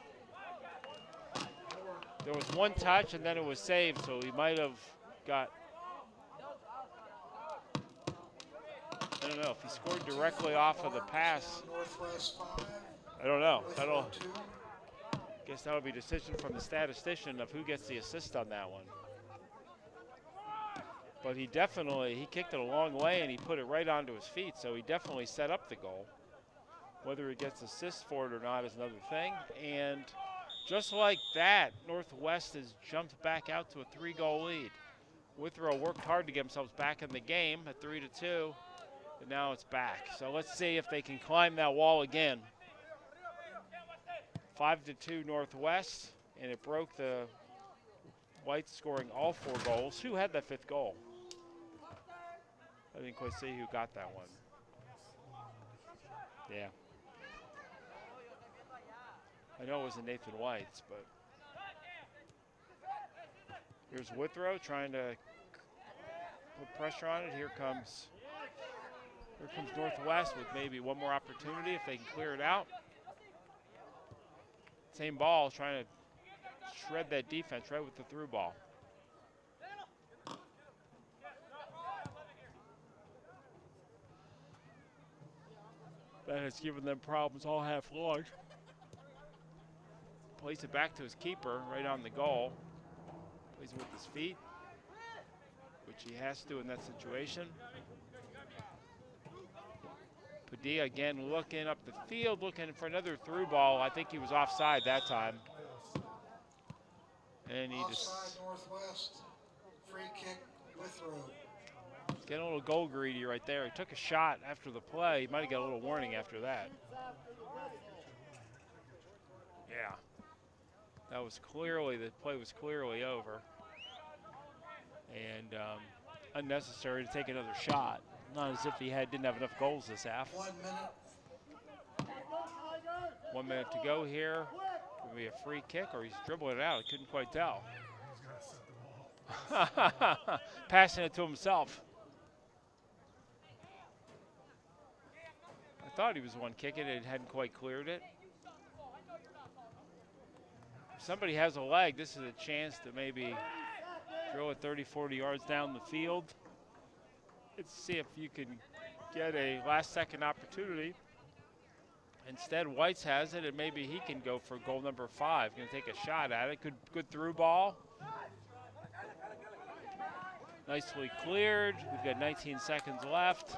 There was 1 touch and then it was saved, so he might have got, I don't know, if he scored directly off of the pass. I don't know. Guess that'll be a decision from the statistician of who gets the assist on that one. But he kicked it a long way and he put it right onto his feet, so he definitely set up the goal. Whether he gets assist for it or not is another thing. And just like that, Northwest has jumped back out to a 3-goal lead. Withrow worked hard to get themselves back in the game at 3-2, and now it's back. So let's see if they can climb that wall again. 5-2 Northwest, and it broke the Whites scoring all 4 goals. Who had that 5th goal? I didn't quite see who got that one. Yeah. I know it wasn't Nathan White's, but here's Withrow trying to put pressure on it. Here comes Northwest with maybe one more opportunity if they can clear it out. Same ball, trying to shred that defense right with the through ball. That has given them problems all half long. Plays it back to his keeper right on the goal. Plays it with his feet, which he has to in that situation. Padilla again looking up the field, looking for another through ball. I think he was offside that time. And he just Northwest. Free kick, Withrow. Getting a little goal greedy right there. He took a shot after the play. He might have got a little warning after that. Yeah. That was clearly, the play was clearly over. And unnecessary to take another shot. Not as if he didn't have enough goals this half. 1 minute. 1 minute to go here. Could be a free kick or he's dribbling it out. I couldn't quite tell. Passing it to himself. thought he was the one kicking it, hadn't quite cleared it. If somebody has a leg, this is a chance to maybe throw it 30, 40 yards down the field. Let's see if you can get a last-second opportunity. Instead, Whites has it, and maybe he can go for goal number 5. Going to take a shot at it. Good through ball. Nicely cleared. We've got 19 seconds left.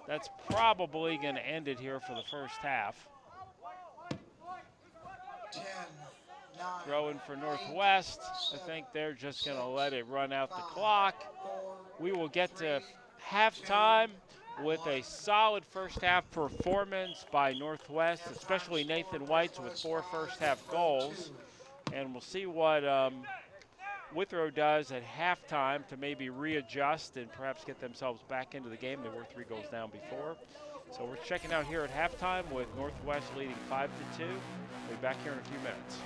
That's probably going to end it here for the first half. 10, 9, Throwing for Northwest. I think they're just going to let it run out the clock. We will get to halftime with a solid first half performance by Northwest, especially Nathan Whites with 4 first half goals. And we'll see what Withrow does at halftime to maybe readjust and perhaps get themselves back into the game. They were 3 goals down before. So we're checking out here at halftime with Northwest leading 5-2. We'll be back here in a few minutes.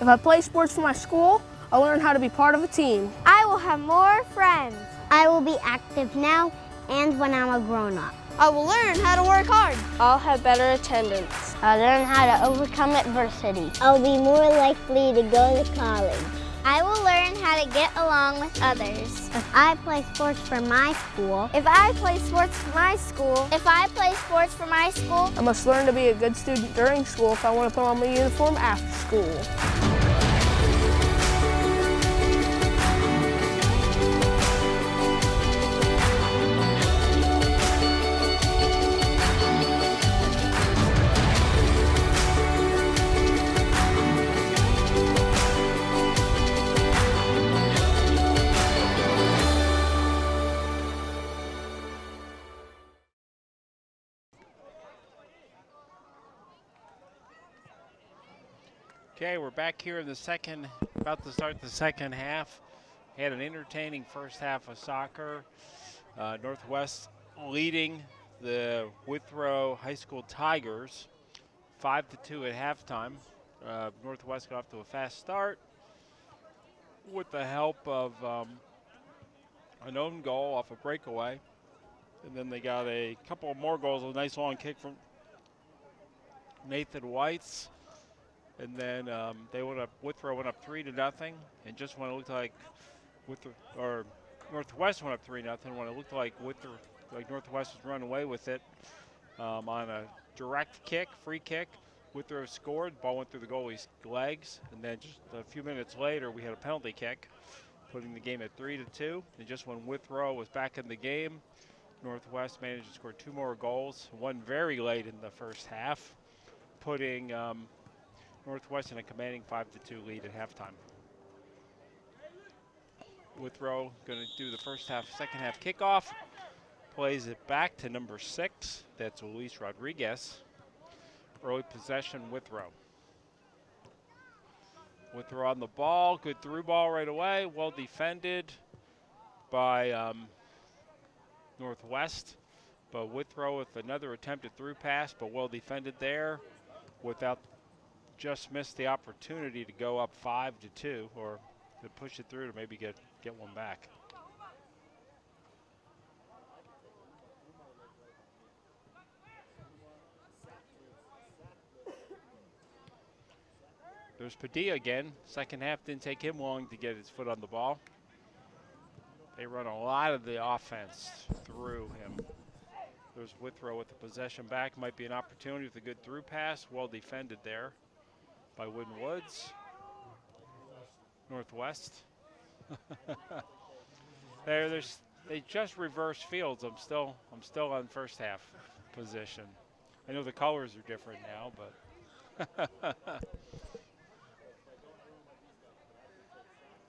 If I play sports for my school, I'll learn how to be part of a team. I will have more friends. I will be active now and when I'm a grown-up. I will learn how to work hard. I'll have better attendance. I'll learn how to overcome adversity. I'll be more likely to go to college. I will learn how to get along with others. If I play sports for my school, If I play sports for my school, I must learn to be a good student during school if I want to put on my uniform after school. Okay, we're back here in the second, about to start the second half. Had an entertaining first half of soccer. Northwest leading the Withrow High School Tigers 5-2 at halftime. Northwest got off to a fast start with the help of an own goal off a breakaway. And then they got a couple more goals, a nice long kick from Nathan Whites. And then Withrow went up 3-0, and just when it looked like Northwest went up 3-0, when it looked like Northwest was running away with it, on a direct kick, free kick, Withrow scored. Ball went through the goalie's legs, and then just a few minutes later, we had a penalty kick, putting the game at 3-2. And just when Withrow was back in the game, Northwest managed to score 2 more goals, one very late in the first half, putting Northwest in a commanding 5-2 lead at halftime. Withrow going to do the second half kickoff. Plays it back to number 6. That's Luis Rodriguez. Early possession, Withrow. Withrow on the ball. Good through ball right away. Well defended by Northwest. But Withrow with another attempted through pass, but well defended there without just missed the opportunity to go up 5-2 or to push it through to maybe get one back. There's Padilla again. Second half didn't take him long to get his foot on the ball. They run a lot of the offense through him. There's Withrow with the possession back. Might be an opportunity with a good through pass. Well defended there by Wooden Woods. Northwest. They just reversed fields. I'm still on first half position. I know the colors are different now, but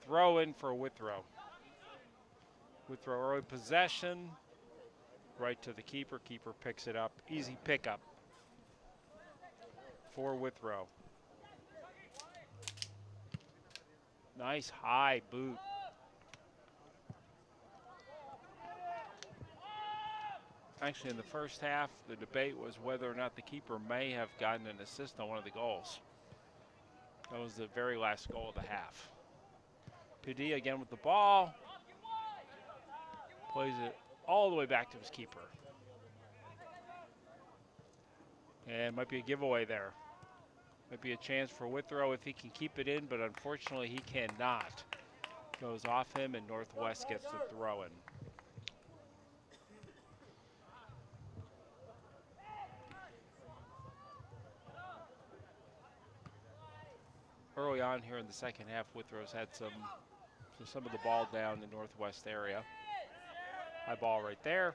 throw in for Withrow. Withrow early possession. Right to the keeper. Keeper picks it up. Easy pickup for Withrow. Nice high boot. Actually, in the first half, the debate was whether or not the keeper may have gotten an assist on one of the goals. That was the very last goal of the half. Padilla again with the ball. Plays it all the way back to his keeper. And might be a giveaway there. Might be a chance for Withrow if he can keep it in, but unfortunately he cannot. Goes off him and Northwest gets the throw in. Early on here in the second half, Withrow's had some of the ball down the Northwest area. High ball right there.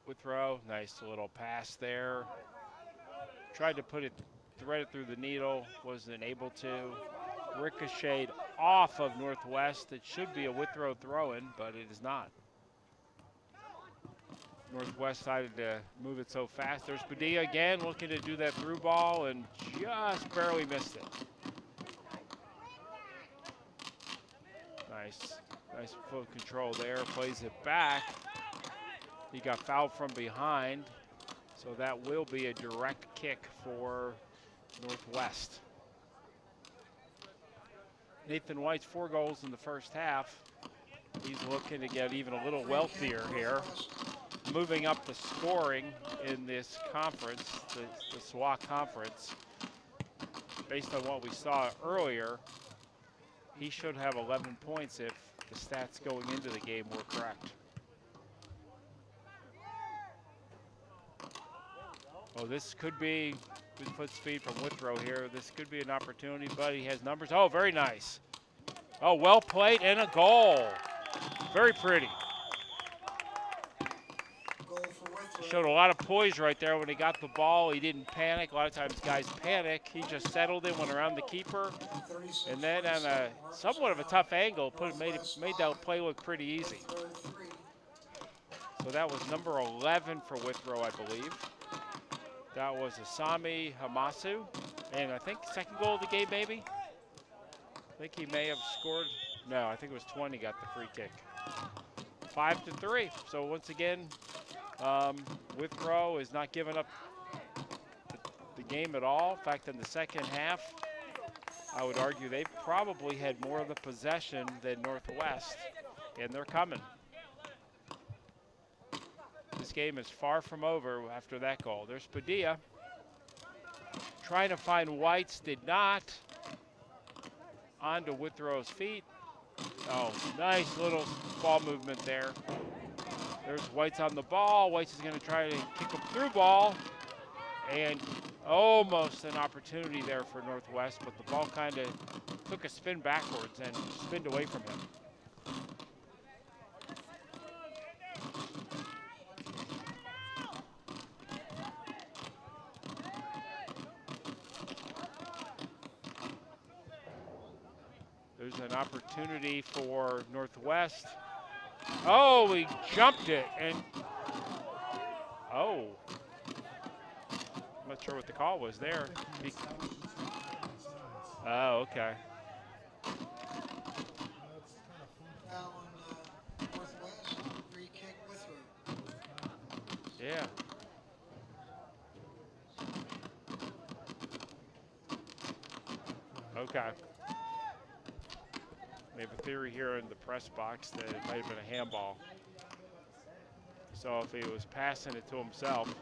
Withrow, nice little pass there. Tried to put it, thread it through the needle, wasn't able to. Ricocheted off of Northwest. It should be a Withrow throw-in, but it is not. Northwest decided to move it so fast. There's Padilla again, looking to do that through ball and just barely missed it. Nice foot control there, plays it back. He got fouled from behind, so that will be a direct kick for Northwest. Nathan White's 4 goals in the first half. He's looking to get even a little wealthier here. Moving up the scoring in this conference, the SWAC conference. Based on what we saw earlier, he should have 11 points if the stats going into the game were correct. Oh, this could be good foot speed from Withrow here. This could be an opportunity, but he has numbers. Oh, very nice. Oh, well played and a goal. Very pretty. Showed a lot of poise right there when he got the ball. He didn't panic. A lot of times guys panic. He just settled in, went around the keeper, and then on a somewhat of a tough angle, made that play look pretty easy. So that was number 11 for Withrow, I believe. That was Asami Hamasu, and I think second goal of the game, maybe? I think he may have scored. No, I think it was 20 got the free kick. 5-3. So once again, Withrow is not giving up the game at all. In fact, in the second half, I would argue they probably had more of the possession than Northwest, and they're coming. This game is far from over after that goal. There's Padilla trying to find Whites, did not. Onto Withrow's feet. Oh, nice little ball movement there. There's Whites on the ball. Whites is going to try to kick a through ball. And almost an opportunity there for Northwest, but the ball kind of took a spin backwards and spinned away from him. There's an opportunity for Northwest. Oh, he jumped it, and oh. I'm not sure what the call was there. Oh, okay. Now on Northwest, free kick Withrow. Yeah. Okay. We have a theory here in the press box that it might have been a handball. So if he was passing it to himself.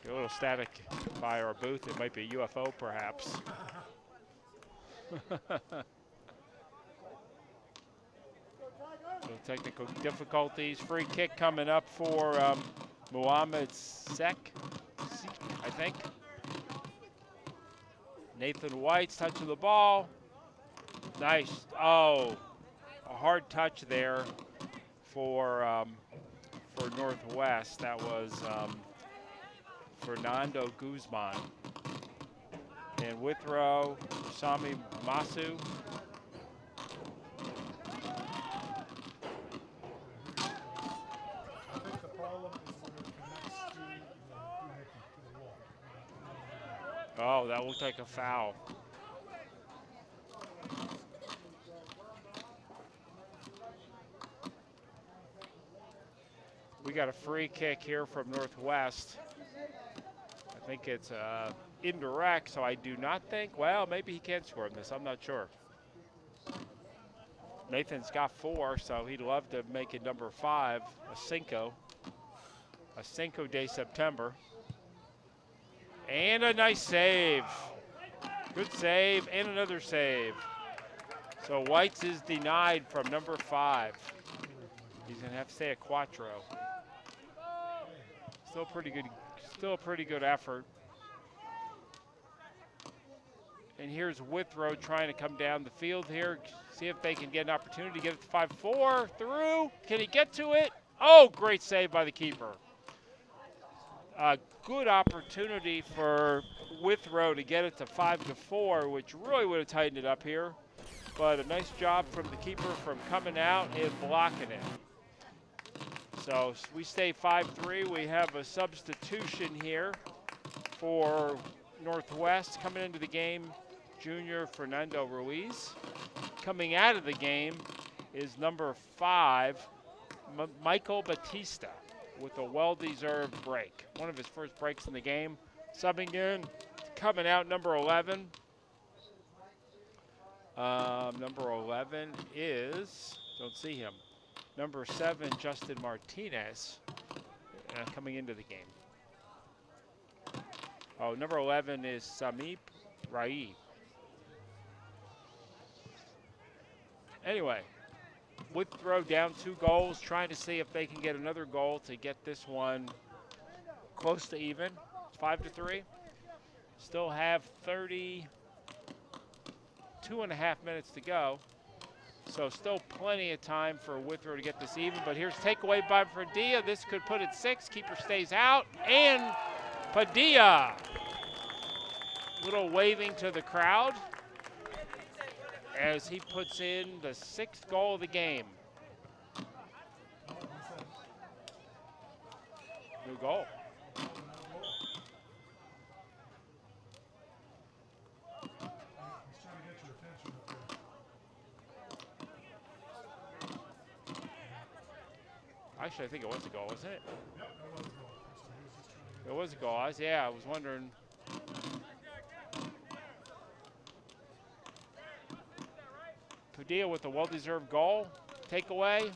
A little static by our booth. It might be a UFO, perhaps. Little technical difficulties. Free kick coming up for Muhammad Sek, I think. Nathan White's touching the ball. Nice. Oh, a hard touch there for Northwest. That was Fernando Guzman. And Withrow, Sami Masu. I think the problem is when it connects to the doohickey, to the wall. Oh, that looked like a foul. We got a free kick here from Northwest. I think it's indirect, so I do not think, well, maybe he can score in this. I'm not sure. Nathan's got 4, so he'd love to make it number 5, a Cinco de September. And a nice save. Good save and another save. So White's is denied from number 5. He's gonna have to stay at Quattro. Still a pretty good effort. And here's Withrow trying to come down the field here, see if they can get an opportunity to get it to 5-4 through. Can he get to it? Oh, great save by the keeper. A good opportunity for Withrow to get it to 5-4, which really would have tightened it up here. But a nice job from the keeper from coming out and blocking it. So we stay 5-3. We have a substitution here for Northwest coming into the game, junior Fernando Ruiz. Coming out of the game is number 5, Michael Batista, with a well-deserved break. One of his first breaks in the game. Subbing in, coming out, number 11. Number 11 is, don't see him, number 7, Justin Martinez, coming into the game. Oh, number 11 is Samip Rai. Anyway, Withrow down 2 goals, trying to see if they can get another goal to get this one close to even. It's 5-3. Still have 32.5 minutes to go. So still plenty of time for Withrow to get this even, but here's takeaway by Padilla. This could put it 6. Keeper stays out, and Padilla. Little waving to the crowd as he puts in the 6th goal of the game. New goal. He's trying to get your attention up there. Actually, I think it was a goal, wasn't it? Yep, that was a goal. He was just trying to get It was a goal. I was wondering. Padilla with a well-deserved goal, takeaway,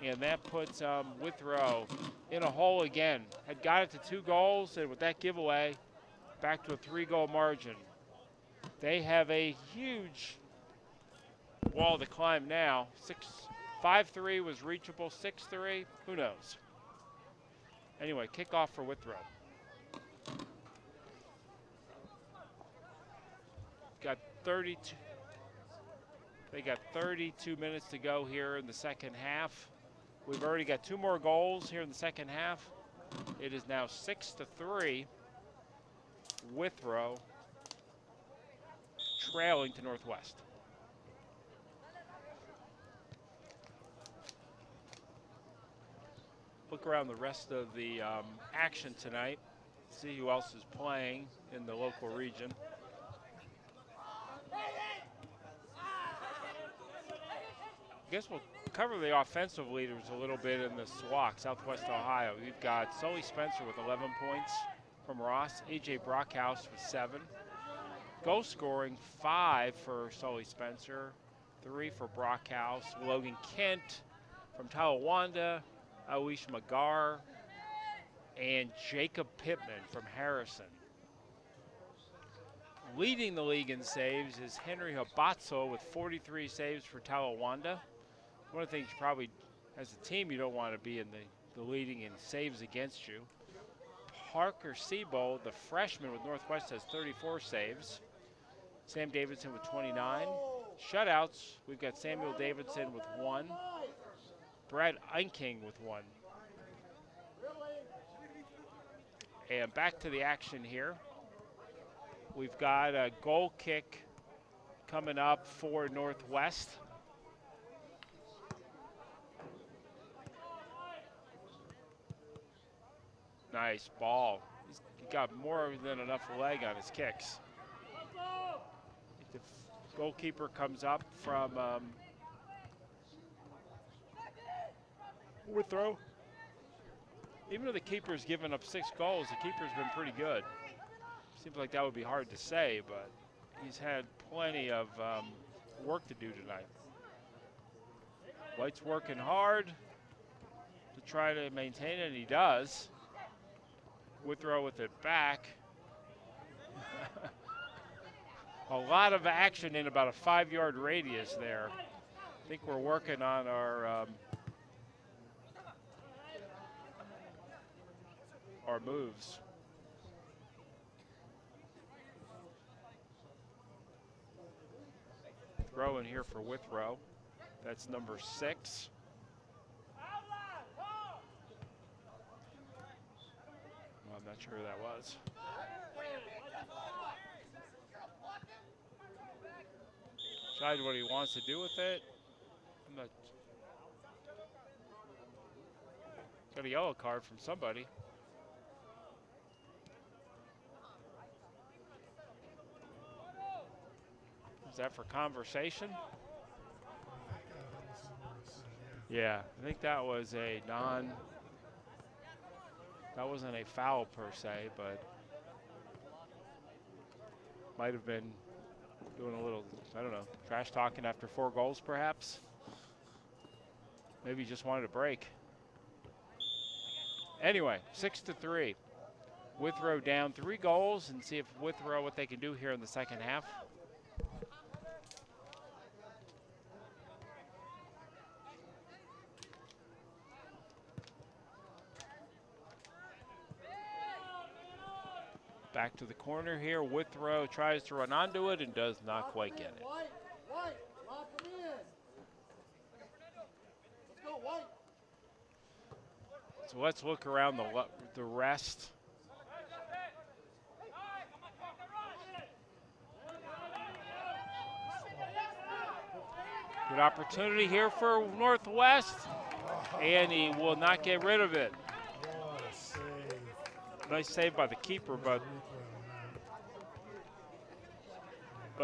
and that puts Withrow in a hole again. Had got it to 2 goals, and with that giveaway, back to a 3-goal margin. They have a huge wall to climb now. 5-3 was reachable, 6-3, who knows? Anyway, kickoff for Withrow. Got 32. They got 32 minutes to go here in the second half. We've already got 2 more goals here in the second half. It is now 6-3. Withrow trailing to Northwest. Look around the rest of the action tonight. See who else is playing in the local region. I guess we'll cover the offensive leaders a little bit in the SWAC, Southwest Ohio. We've got Sully Spencer with 11 points from Ross, A.J. Brockhouse with 7. Goal scoring, 5 for Sully Spencer, 3 for Brockhouse. Logan Kent from Talawanda, Awish Magar, and Jacob Pittman from Harrison. Leading the league in saves is Henry Habatzo with 43 saves for Talawanda. One of the things you probably, as a team, you don't want to be in the leading in saves against you. Parker Seabold, the freshman with Northwest, has 34 saves. Sam Davidson with 29. Shutouts, we've got Samuel Davidson with 1. Brad Einking with 1. And back to the action here. We've got a goal kick coming up for Northwest. Nice ball. He's got more than enough leg on his kicks. The goalkeeper comes up from Withrow. Even though the keeper's given up 6 goals, the keeper's been pretty good. Seems like that would be hard to say, but he's had plenty of work to do tonight. White's working hard to try to maintain it, and he does. Withrow with it back. A lot of action in about a 5-yard radius there. I think we're working on our moves. Throw in here for Withrow. That's number 6. Well, I'm not sure who that was. Decide what he wants to do with it. I'm not. Got a yellow card from somebody. Is that for conversation? Yeah, I think that was a that wasn't a foul per se, but might have been doing a little, I don't know, trash talking after 4 goals perhaps. Maybe he just wanted a break. Anyway, 6-3. Withrow down 3 goals, and see if Withrow what they can do here in the second half. Back to the corner here. Withrow tries to run onto it and does not quite get it. So let's look around the rest. Good opportunity here for Northwest, and he will not get rid of it. Nice save by the keeper, but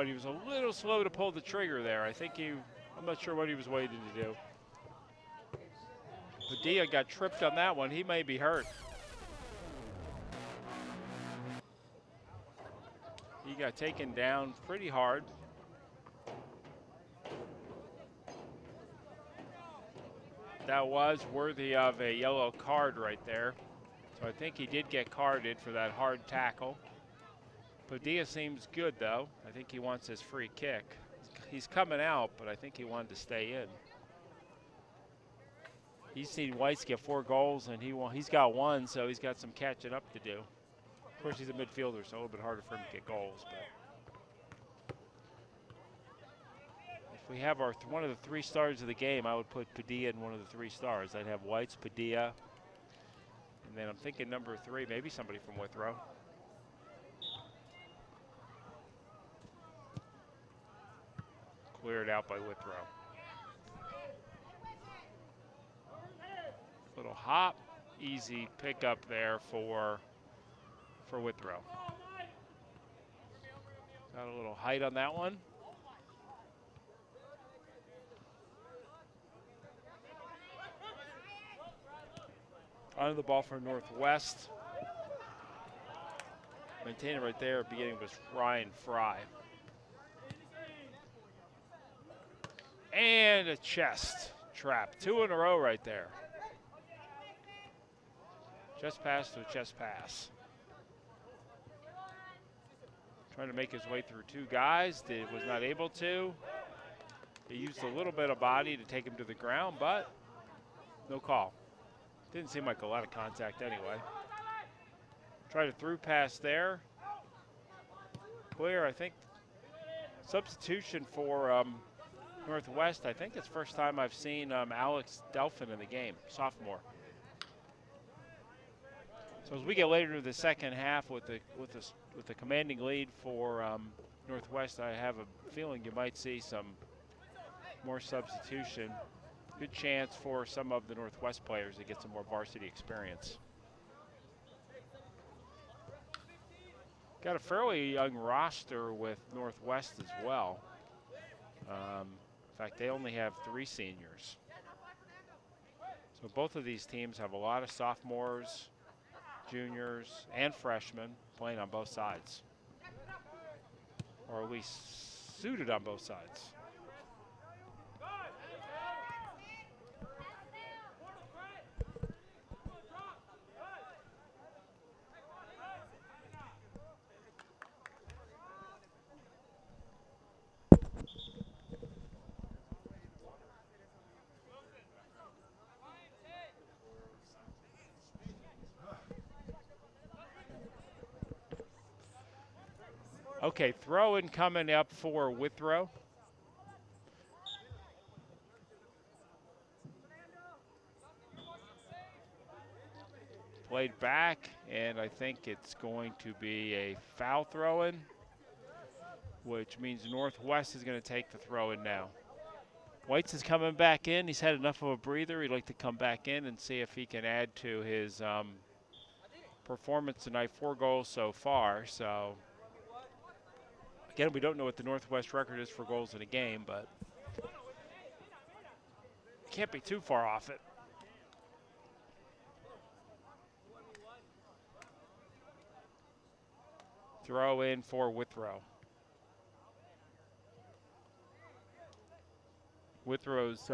he was a little slow to pull the trigger there. I'm not sure what he was waiting to do. Padilla got tripped on that one. He may be hurt. He got taken down pretty hard. That was worthy of a yellow card right there. So I think he did get carded for that hard tackle. Padilla seems good, though. I think he wants his free kick. He's coming out, but I think he wanted to stay in. He's seen Whites get 4 goals, and he's got 1, so he's got some catching up to do. Of course, he's a midfielder, so a little bit harder for him to get goals. But if we have one of the 3 stars of the game, I would put Padilla in one of the 3 stars. I'd have Whites, Padilla, and then I'm thinking number 3, maybe somebody from Withrow. Cleared out by Withrow. Little hop, easy pickup there for Withrow. Got a little height on that one. On the ball for Northwest. Maintaining right there, beginning was Ryan Fry. And a chest trap. 2 in a row right there. Chest pass to a chest pass. Trying to make his way through 2 guys. Was not able to. He used a little bit of body to take him to the ground, but no call. Didn't seem like a lot of contact anyway. Tried a through pass there. Clear, I think. Substitution for Northwest. I think it's the first time I've seen Alex Delphin in the game, sophomore. So as we get later into the second half with the commanding lead for Northwest, I have a feeling you might see some more substitution. Good chance for some of the Northwest players to get some more varsity experience. Got a fairly young roster with Northwest as well. In fact, they only have 3 seniors. So both of these teams have a lot of sophomores, juniors, and freshmen playing on both sides, or at least suited on both sides. Okay, throw-in coming up for Withrow. Played back, and I think it's going to be a foul throw-in, which means Northwest is going to take the throw-in now. Whites is coming back in. He's had enough of a breather. He'd like to come back in and see if he can add to his performance tonight. 4 goals so far, so again, we don't know what the Northwest record is for goals in a game, but can't be too far off it. Throw in for Withrow. Withrow's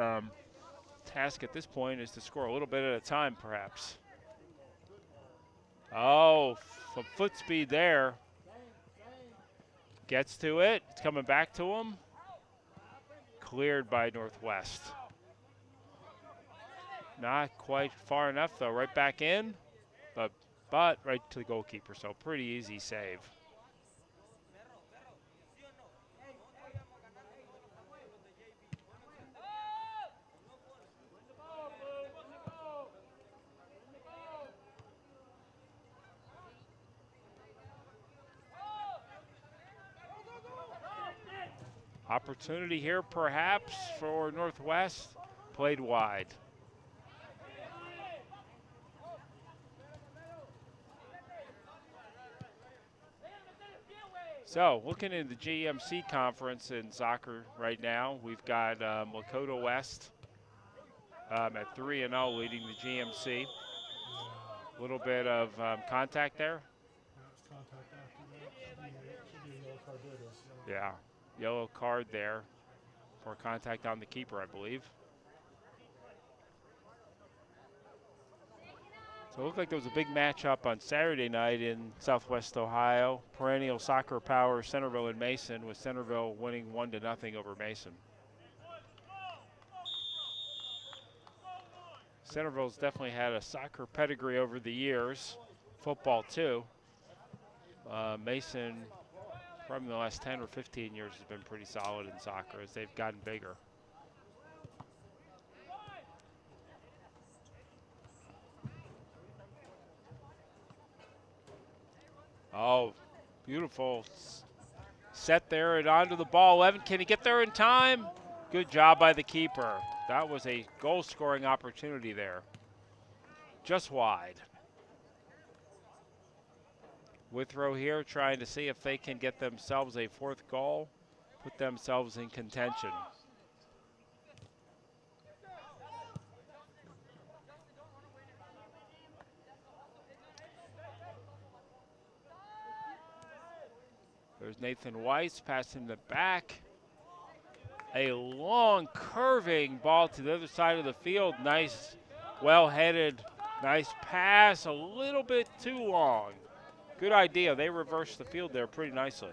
task at this point is to score a little bit at a time, perhaps. Oh, some foot speed there. Gets to it. It's coming back to him. Cleared by Northwest. Not quite far enough, though. Right back in, but right to the goalkeeper, so pretty easy save. Opportunity here, perhaps, for Northwest. Played wide. So, looking at the GMC conference in soccer right now, we've got Lakota West at 3-0 leading the GMC. A little bit of contact there. That's contact after that. Should be a yellow card there. Yeah, yellow card there for contact on the keeper, I believe. So it looked like there was a big matchup on Saturday night in Southwest Ohio. Perennial soccer power Centerville and Mason, with Centerville winning 1-0 over Mason. Centerville's definitely had a soccer pedigree over the years, football too. Mason, probably in the last 10 or 15 years, has been pretty solid in soccer as they've gotten bigger. Oh, beautiful set there and onto the ball. Evan, can he get there in time? Good job by the keeper. That was a goal-scoring opportunity there. Just wide. Withrow here trying to see if they can get themselves a 4th goal, put themselves in contention. There's Nathan Weiss passing the back. A long curving ball to the other side of the field. Nice, well-headed, nice pass. A little bit too long. Good idea. They reversed the field there pretty nicely.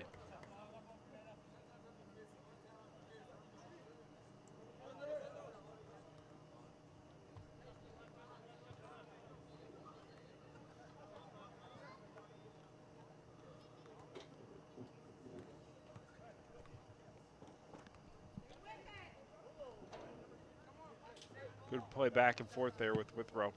Good play back and forth there with Withrow.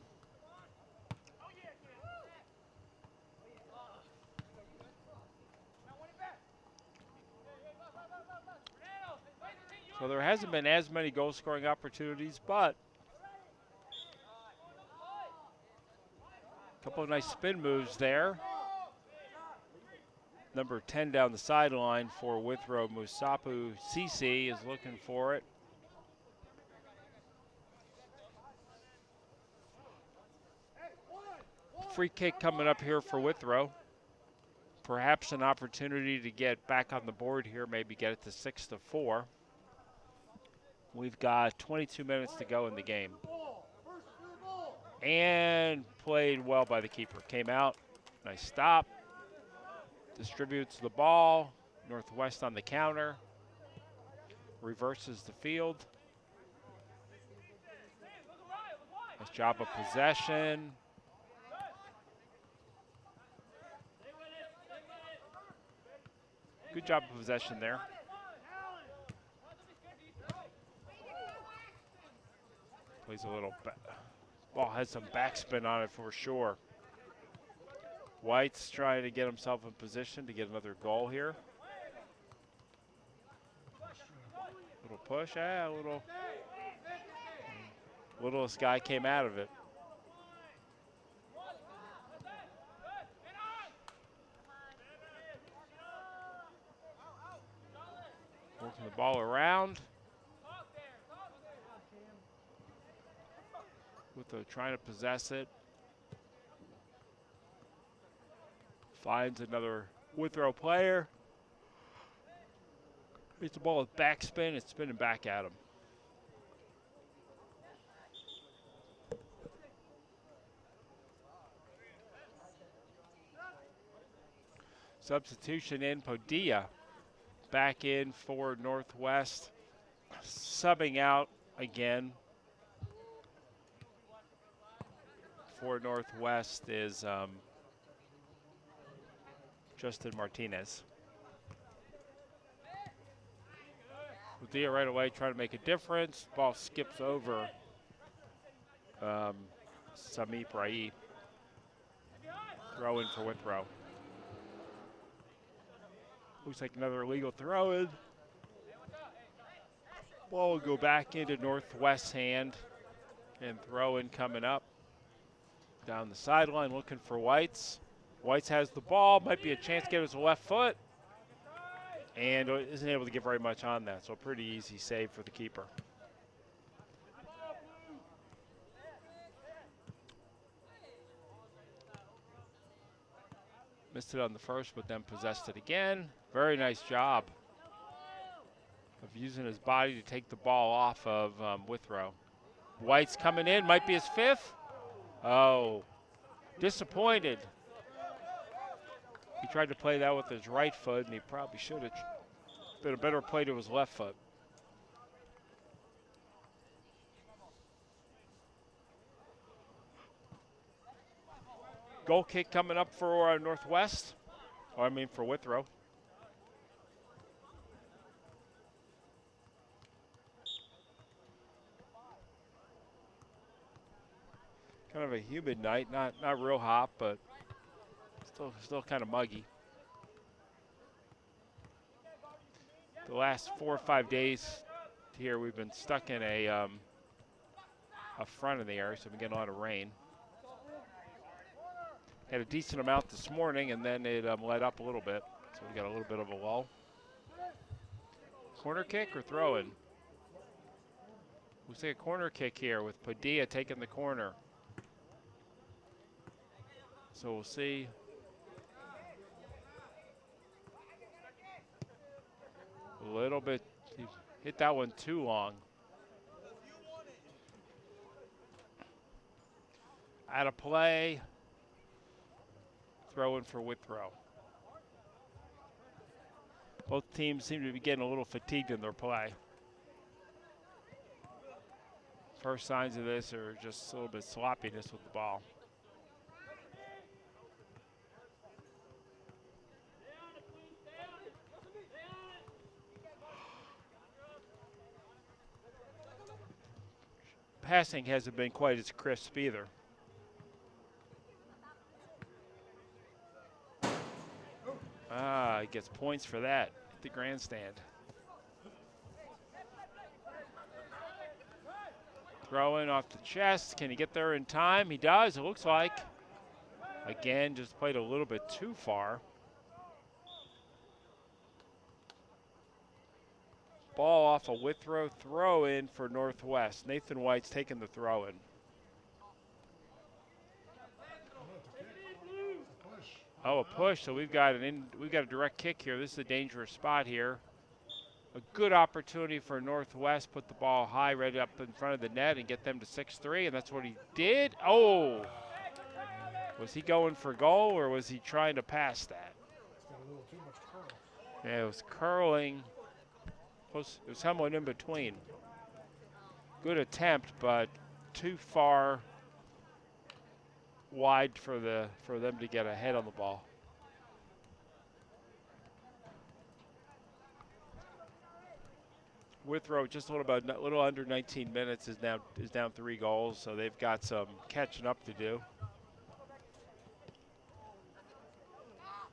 So there hasn't been as many goal-scoring opportunities, but a couple of nice spin moves there. Number 10 down the sideline for Withrow, Musapu Sisi is looking for it. Free kick coming up here for Withrow. Perhaps an opportunity to get back on the board here, maybe get it to 6-4. We've got 22 minutes to go in the game. And played well by the keeper. Came out, nice stop. Distributes the ball. Northwest on the counter. Reverses the field. Nice job of possession. Good job of possession there. Plays a little, ball has some backspin on it for sure. White's trying to get himself in position to get another goal here. Little push, littlest guy came out of it. Working the ball around. Withrow trying to possess it. Finds another Withrow player. Hits the ball with backspin. It's spinning back at him. Substitution in, Padilla back in for Northwest. Subbing out again for Northwest is Justin Martinez. Padilla right away trying to make a difference. Ball skips over Sami Brai. Throw in for Withrow. Looks like another illegal throw in. Ball will go back into Northwest's hand. And throw in coming up. Down the sideline looking for Whites. Whites has the ball. Might be a chance to get it with his left foot. And isn't able to get very much on that. So pretty easy save for the keeper. Missed it on the first, but then possessed it again. Very nice job of using his body to take the ball off of Withrow. White's coming in, might be his fifth. Oh, disappointed. He tried to play that with his right foot, and he probably should have been a better play to his left foot. Goal kick coming up for Northwest, or I mean for Withrow. Kind of a humid night, not real hot, but still kind of muggy. The last 4 or 5 days here, we've been stuck in a front in the area, so we've been getting a lot of rain. Had a decent amount this morning, and then it let up a little bit, so we got a little bit of a lull. Corner kick or throw in? We'll see a corner kick here with Padilla taking the corner. So we'll see. A little bit, he hit that one too long. Out of play. Throw in for Withrow. Both teams seem to be getting a little fatigued in their play. First signs of this are just a little bit sloppiness with the ball. Passing hasn't been quite as crisp either. He gets points for that at the grandstand. Throw in off the chest. Can he get there in time? He does, it looks like. Again, just played a little bit too far. Ball off a Withrow throw in for Northwest. Nathan White's taking the throw in. Oh, a push. So we've got a direct kick here. This is a dangerous spot here. A good opportunity for Northwest. Put the ball high, right up in front of the net, and get them to 6-3. And that's what he did. Oh, was he going for goal or was he trying to pass that? It's got a little too much curl. Yeah, it was curling. It was somewhat in between. Good attempt, but too far wide for them to get ahead on the ball. Withrow just a little under 19 minutes is down 3 goals, so they've got some catching up to do.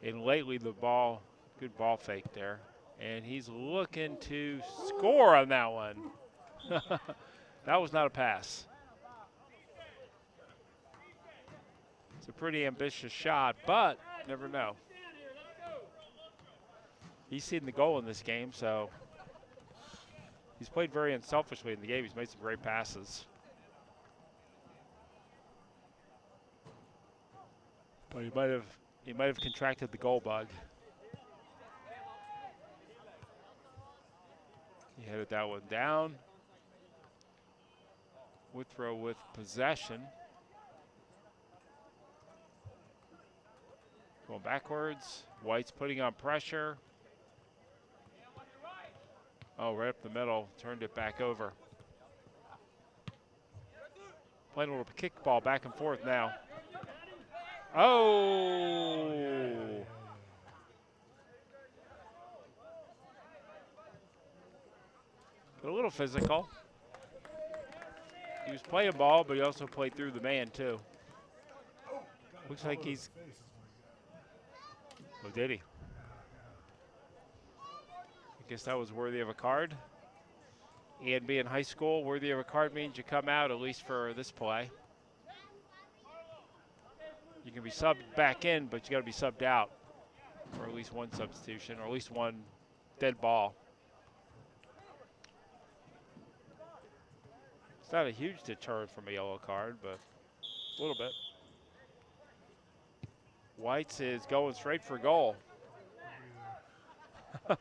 And lately good ball fake there. And he's looking to score on that one. That was not a pass. It's a pretty ambitious shot, but never know. He's seen the goal in this game, so he's played very unselfishly in the game. He's made some great passes. But he might have contracted the goal bug. He headed that one down. Withrow with possession. Going backwards. White's putting on pressure. Oh, right up the middle. Turned it back over. Playing a little kickball back and forth now. Oh! A little physical. He was playing ball, but he also played through the man, too. Looks like he's... Oh, did he? I guess that was worthy of a card. And being high school, worthy of a card means you come out, at least for this play. You can be subbed back in, but you got to be subbed out for at least one substitution, or at least one dead ball. It's not a huge deterrent from a yellow card, but a little bit. White's is going straight for goal. The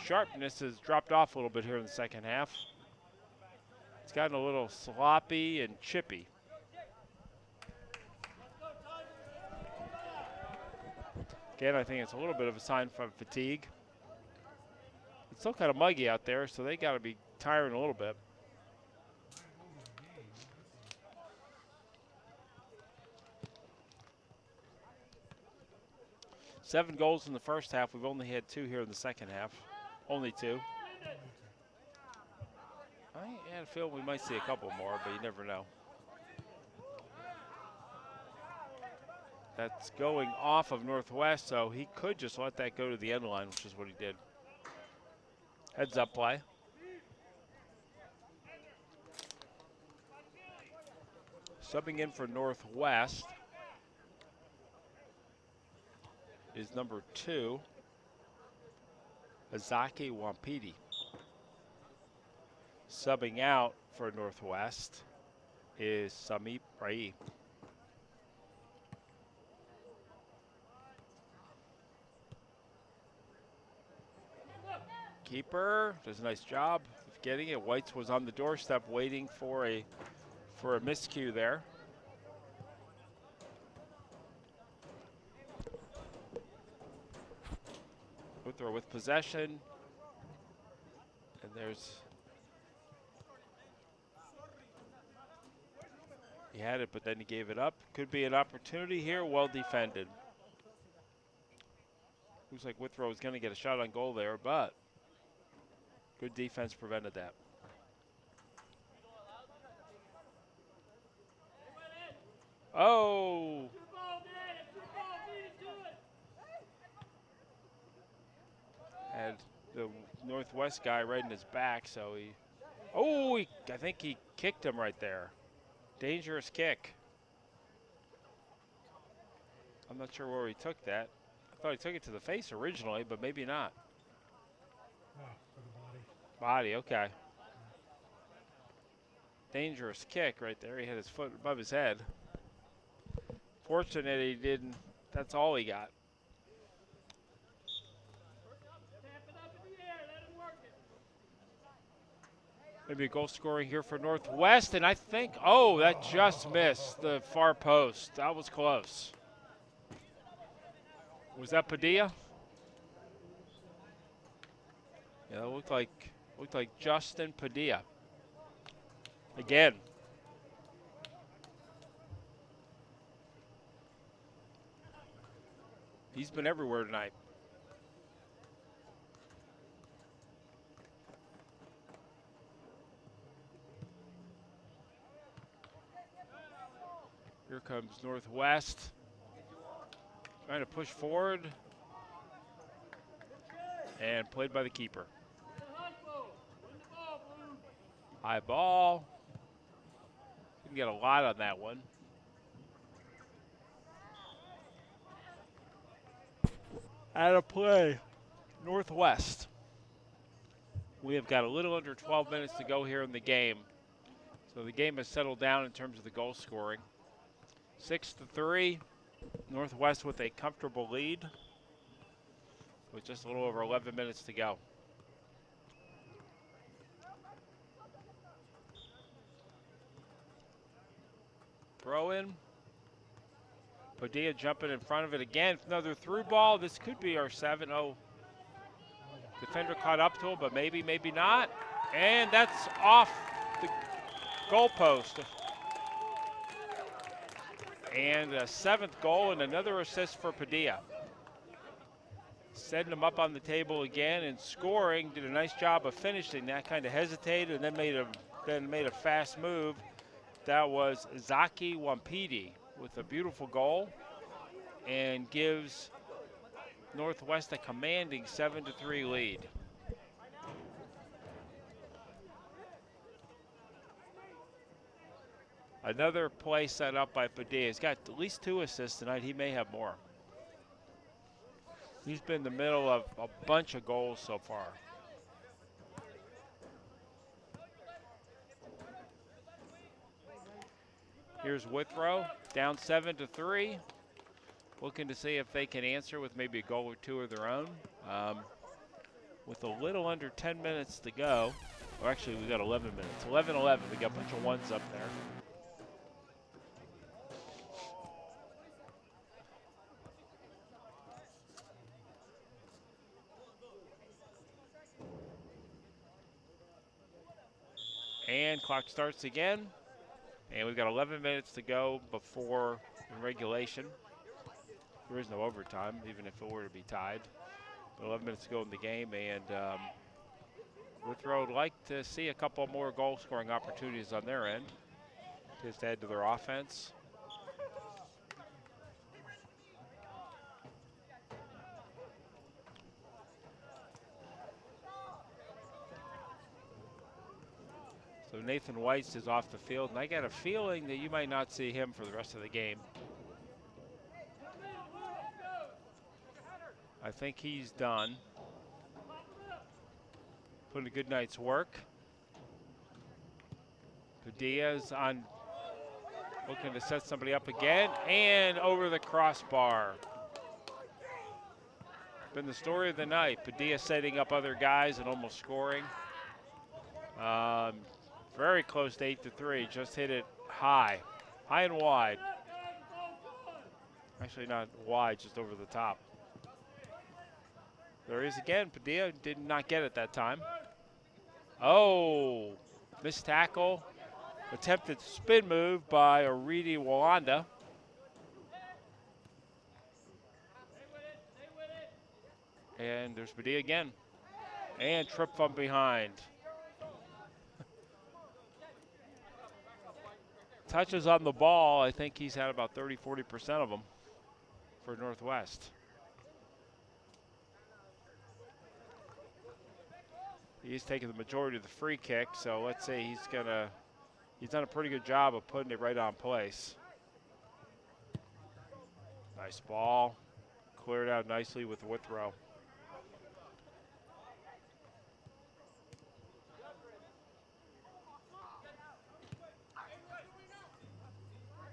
sharpness has dropped off a little bit here in the second half. It's gotten a little sloppy and chippy. Again, I think it's a little bit of a sign from fatigue. It's still kind of muggy out there, so they got to be tiring a little bit. Seven goals in the first half. We've only had 2 here in the second half. Only 2. I had a feeling we might see a couple more, but you never know. That's going off of Northwest, so he could just let that go to the end line, which is what he did. Heads up play. Subbing in for Northwest is number 2, Azaki Wampidi. Subbing out for Northwest is Samip Rai. Keeper does a nice job of getting it. White's was on the doorstep waiting for a miscue there. Withrow with possession. And there's... He had it, but then he gave it up. Could be an opportunity here. Well defended. Looks like Withrow is going to get a shot on goal there, but good defense prevented that. Oh! And the Northwest guy right in his back, so he. Oh, I think he kicked him right there. Dangerous kick. I'm not sure where he took that. I thought he took it to the face originally, but maybe not. No, for the body. Body, okay. Dangerous kick right there. He had his foot above his head. Fortunate he didn't. That's all he got. Maybe a goal scoring here for Northwest, and I think, oh, that just missed the far post. That was close. Was that Padilla? Yeah, it looked like Justin Padilla. Again. He's been everywhere tonight. Here comes Northwest. Trying to push forward. And played by the keeper. High ball. Didn't get a lot on that one. Out of play, Northwest. We have got a little under 12 minutes to go here in the game. So the game has settled down in terms of the goal scoring. 6-3, Northwest with a comfortable lead with just a little over 11 minutes to go. Throw in. Padilla jumping in front of it again. Another through ball. This could be our 7-0. Defender caught up to him, but maybe, maybe not. And that's off the goalpost. And a 7th goal and another assist for Padilla. Setting him up on the table again and scoring. Did a nice job of finishing that. Kind of hesitated and then made a fast move. That was Zaki Wampidi with a beautiful goal and gives Northwest a commanding 7-3 lead. Another play set up by Padilla. He's got at least 2 assists tonight. He may have more. He's been in the middle of a bunch of goals so far. Here's Withrow, down 7-3. Looking to see if they can answer with maybe a goal or 2 of their own. With a little under 10 minutes to go. Or actually, we got 11 minutes. 11-11. We got a bunch of ones up there. And clock starts again. And we've got 11 minutes to go before regulation. There is no overtime, even if it were to be tied. But 11 minutes to go in the game, and Withrow would like to see a couple more goal-scoring opportunities on their end, just to add to their offense. So Nathan Weiss is off the field, and I got a feeling that you might not see him for the rest of the game. I think he's done. Put in a good night's work. Padilla's on, looking to set somebody up again, and over the crossbar. Been the story of the night. Padilla setting up other guys and almost scoring. Very close to 8-3, just hit it high and wide. Actually not wide, just over the top. There he is again. Padilla did not get it that time. Oh, missed tackle. Attempted spin move by Oridi Walanda. And there's Padilla again. And trip from behind. Touches on the ball, I think he's had about 30-40% of them for Northwest. He's taking the majority of the free kick, so let's say he's done a pretty good job of putting it right on place. Nice ball. Cleared out nicely with Withrow.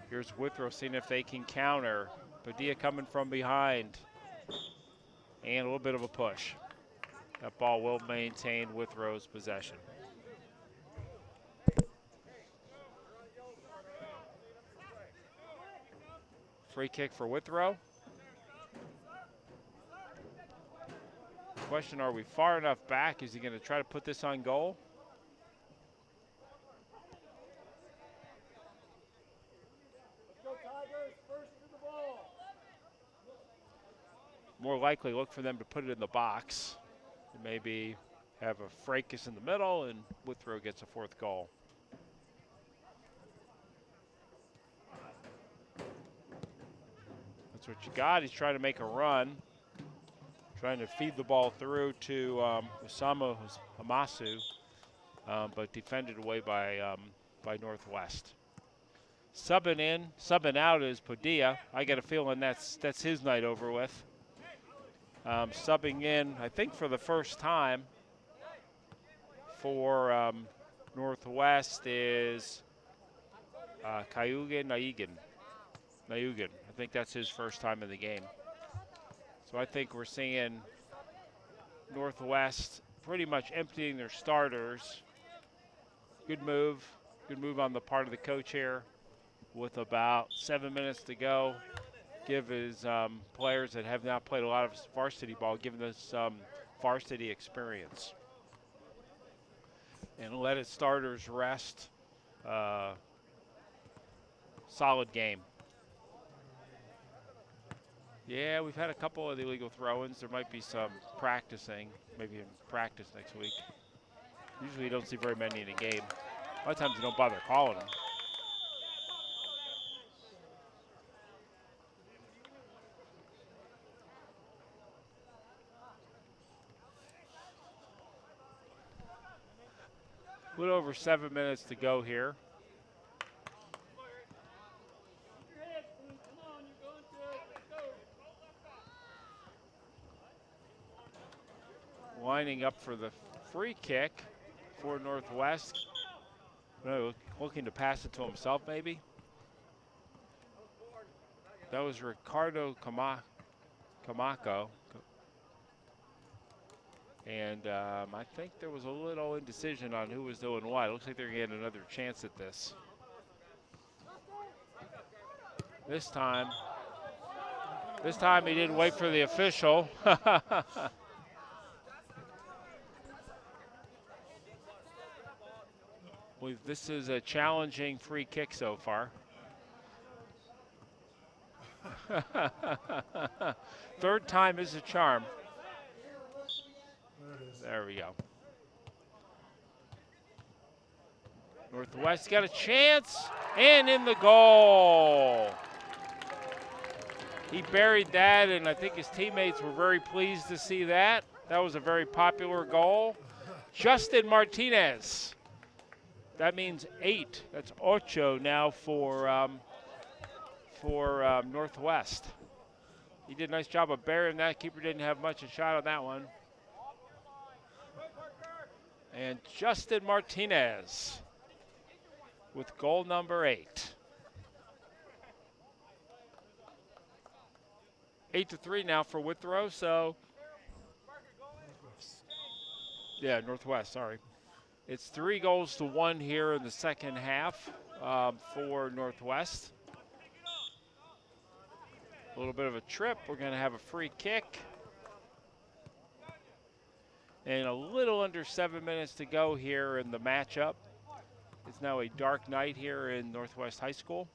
Here's Withrow seeing if they can counter. Padilla coming from behind. And a little bit of a push. That ball will maintain Withrow's possession. Free kick for Withrow. Question, are we far enough back? Is he going to try to put this on goal? More likely look for them to put it in the box. And maybe have a fracas in the middle and Withrow gets a fourth goal. That's what you got. He's trying to make a run. Trying to feed the ball through to Osamu Hamasu, but defended away by Northwest. Subbing out is Padilla. I get a feeling that's his night over with. Subbing in, I think for the first time for Northwest is Kayuge Nayugan. I think that's his first time in the game. So I think we're seeing Northwest pretty much emptying their starters. Good move on the part of the coach here with about 7 minutes to go. Give his players that have not played a lot of varsity ball, give them some varsity experience. And let his starters rest. Solid game. Yeah, we've had a couple of illegal throw-ins. There might be some practicing, maybe in practice next week. Usually you don't see very many in a game. A lot of times you don't bother calling them. A little over 7 minutes to go here. Lining up for the free kick for Northwest. Looking to pass it to himself, maybe. That was Ricardo Kamako. And I think there was a little indecision on who was doing what. It looks like they're getting another chance at this. This time he didn't wait for the official. This is a challenging free kick so far. Third time is a charm. There we go. Northwest got a chance, and in the goal. He buried that, and I think his teammates were very pleased to see that. That was a very popular goal. Justin Martinez. That means 8. That's ocho now for Northwest. He did a nice job of burying that. Keeper didn't have much of a shot on that one. And Justin Martinez with goal number 8. 8-3 now for Withrow, so. Yeah, Northwest, sorry. It's 3-1 here in the second half for Northwest. A little bit of a trip. We're going to have a free kick. And a little under 7 minutes to go here in the matchup. It's now a dark night here in Northwest High School.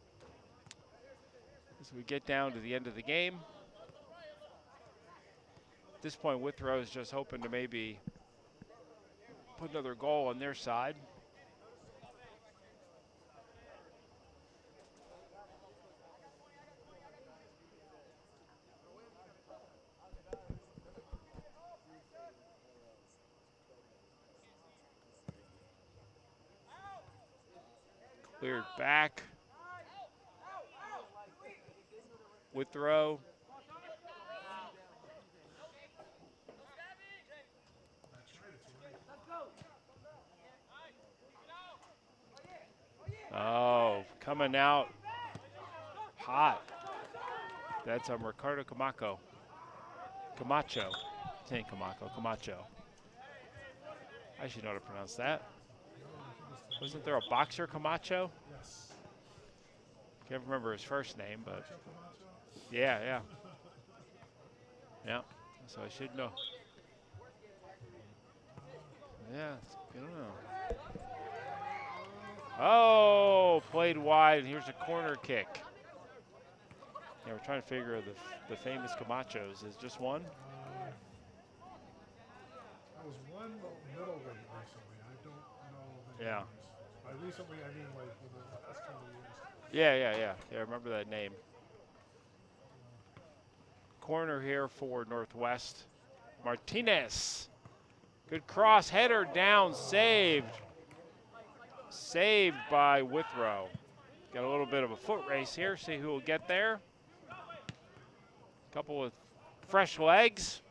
As we get down to the end of the game. At this point, Withrow is just hoping to maybe put another goal on their side. Cleared back. Withrow. Oh, coming out hot. That's Ricardo Camacho. Saying Camacho. I should know how to pronounce that. Wasn't there a boxer, Camacho? Yes. Can't remember his first name, but yeah. Yeah, so I should know. Yeah, I don't know. Oh, played wide, and here's a corner kick. Yeah, we're trying to figure the famous Camachos. Is just one? There was one middleweight recently. I don't know the Yeah. names. By recently, I mean like in the last couple of years. Yeah, I remember that name. Corner here for Northwest. Martinez. Good cross, header down, saved. Saved by Withrow. Got a little bit of a foot race here, see who will get there. Couple of fresh legs.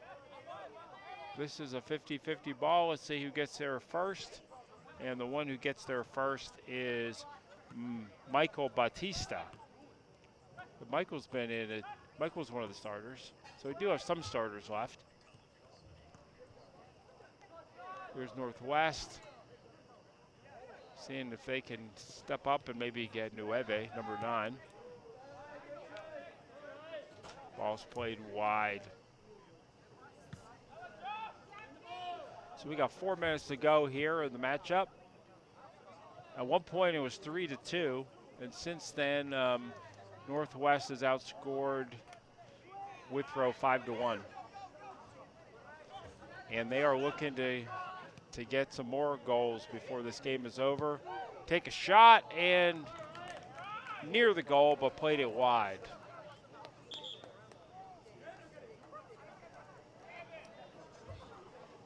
This is a 50-50 ball. Let's see who gets there first. And the one who gets there first is Michael Batista. But Michael's been in it. Michael's one of the starters. So we do have some starters left. Here's Northwest. Seeing if they can step up and maybe get Nueve, number 9. Ball's played wide. So we got 4 minutes to go here in the matchup. At one point it was 3-2, and since then Northwest has outscored Withrow 5-1. And they are looking to get some more goals before this game is over. Take a shot and near the goal, but played it wide.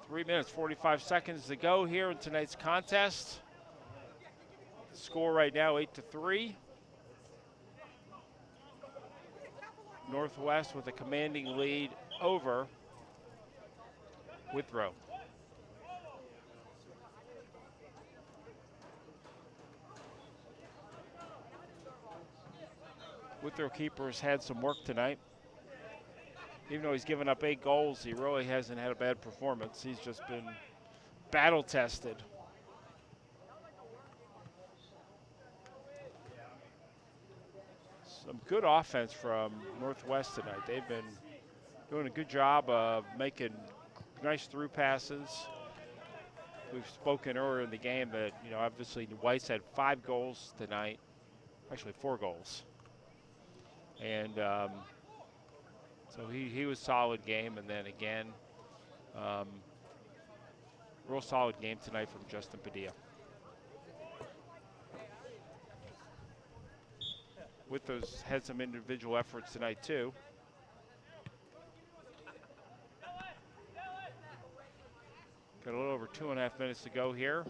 Three minutes, 45 seconds to go here in tonight's contest. Score right now 8-3. Northwest with a commanding lead over Withrow. Withrow keeper has had some work tonight. Even though he's given up 8 goals, he really hasn't had a bad performance. He's just been battle tested. Some good offense from Northwest tonight. They've been doing a good job of making nice through passes. We've spoken earlier in the game that, obviously White's had 5 goals tonight, actually 4 goals. And so he was solid game, and then again, real solid game tonight from Justin Padilla. Withrow had some individual efforts tonight too. Got a little over 2.5 minutes to go here.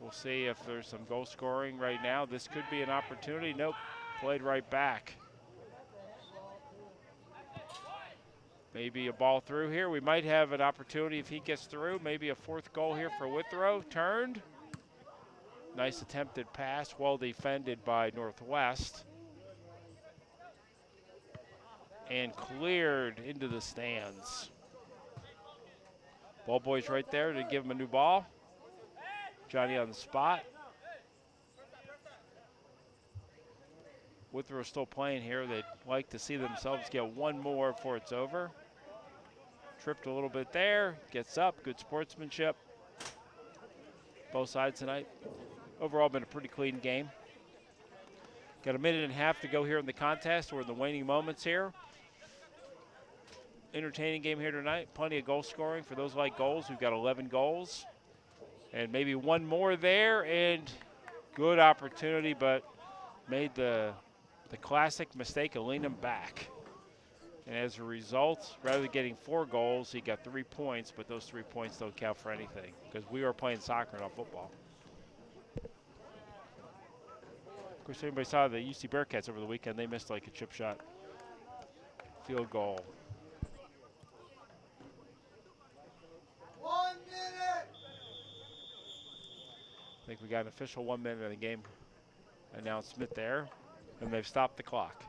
We'll see if there's some goal scoring right now. This could be an opportunity. Nope, played right back. Maybe a ball through here. We might have an opportunity if he gets through. Maybe a 4th goal here for Withrow. Turned. Nice attempted pass, well defended by Northwest. And cleared into the stands. Ball boy's right there to give him a new ball. Johnny on the spot. Withrow still playing here. They'd like to see themselves get one more before it's over. Tripped a little bit there, gets up, good sportsmanship. Both sides tonight. Overall, been a pretty clean game. Got a minute and a half to go here in the contest. We're in the waning moments here. Entertaining game here tonight. Plenty of goal scoring for those who like goals. We've got 11 goals. And maybe one more there, and good opportunity, but made the classic mistake of leaning back. And as a result, rather than getting 4 goals, he got 3 points, but those 3 points don't count for anything because we are playing soccer, not football. course, everybody saw the UC Bearcats over the weekend. They missed like a chip shot field goal. 1 minute. I think we got an official 1 minute of the game announcement there, and they've stopped the clock.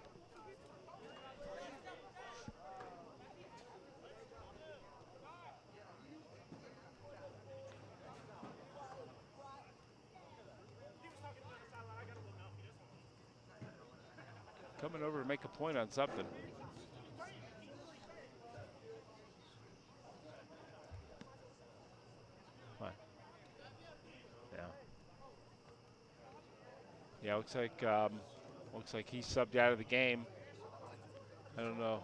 Coming over to make a point on something. What? Yeah. Yeah, looks like he's subbed out of the game. I don't know.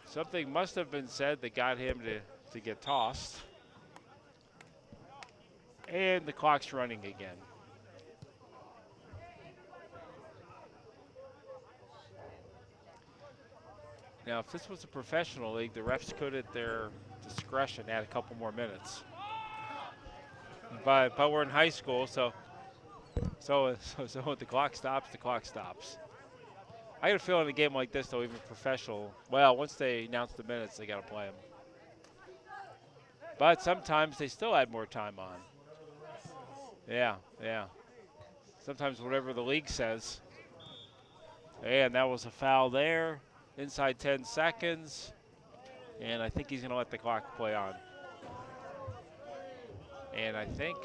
Something must have been said that got him to get tossed. And the clock's running again. Now, if this was a professional league, the refs could, at their discretion, add a couple more minutes. But we're in high school, so when the clock stops, the clock stops. I got a feeling in a game like this, though, even professional, well, once they announce the minutes, they got to play them. But sometimes they still add more time on. Yeah. Sometimes whatever the league says. And that was a foul there. Inside 10 seconds, and I think he's going to let the clock play on. And I think,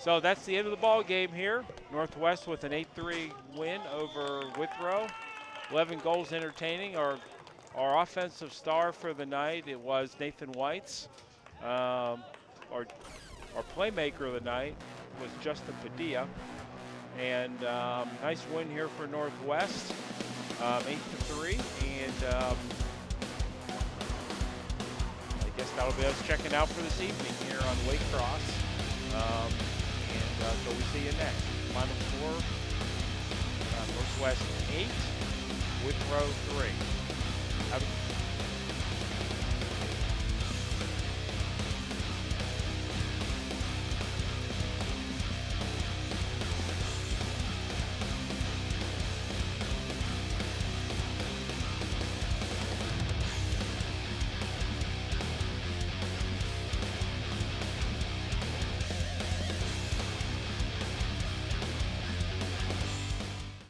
so that's the end of the ball game here. Northwest with an 8-3 win over Withrow. 11 goals entertaining. Our offensive star for the night, it was Nathan White's. Our playmaker of the night was Justin Padilla. And nice win here for Northwest. 8-3, and I guess that'll be us checking out for this evening here on Waycross. So we see you next. Final score: Northwest 8, Withrow 3. Have a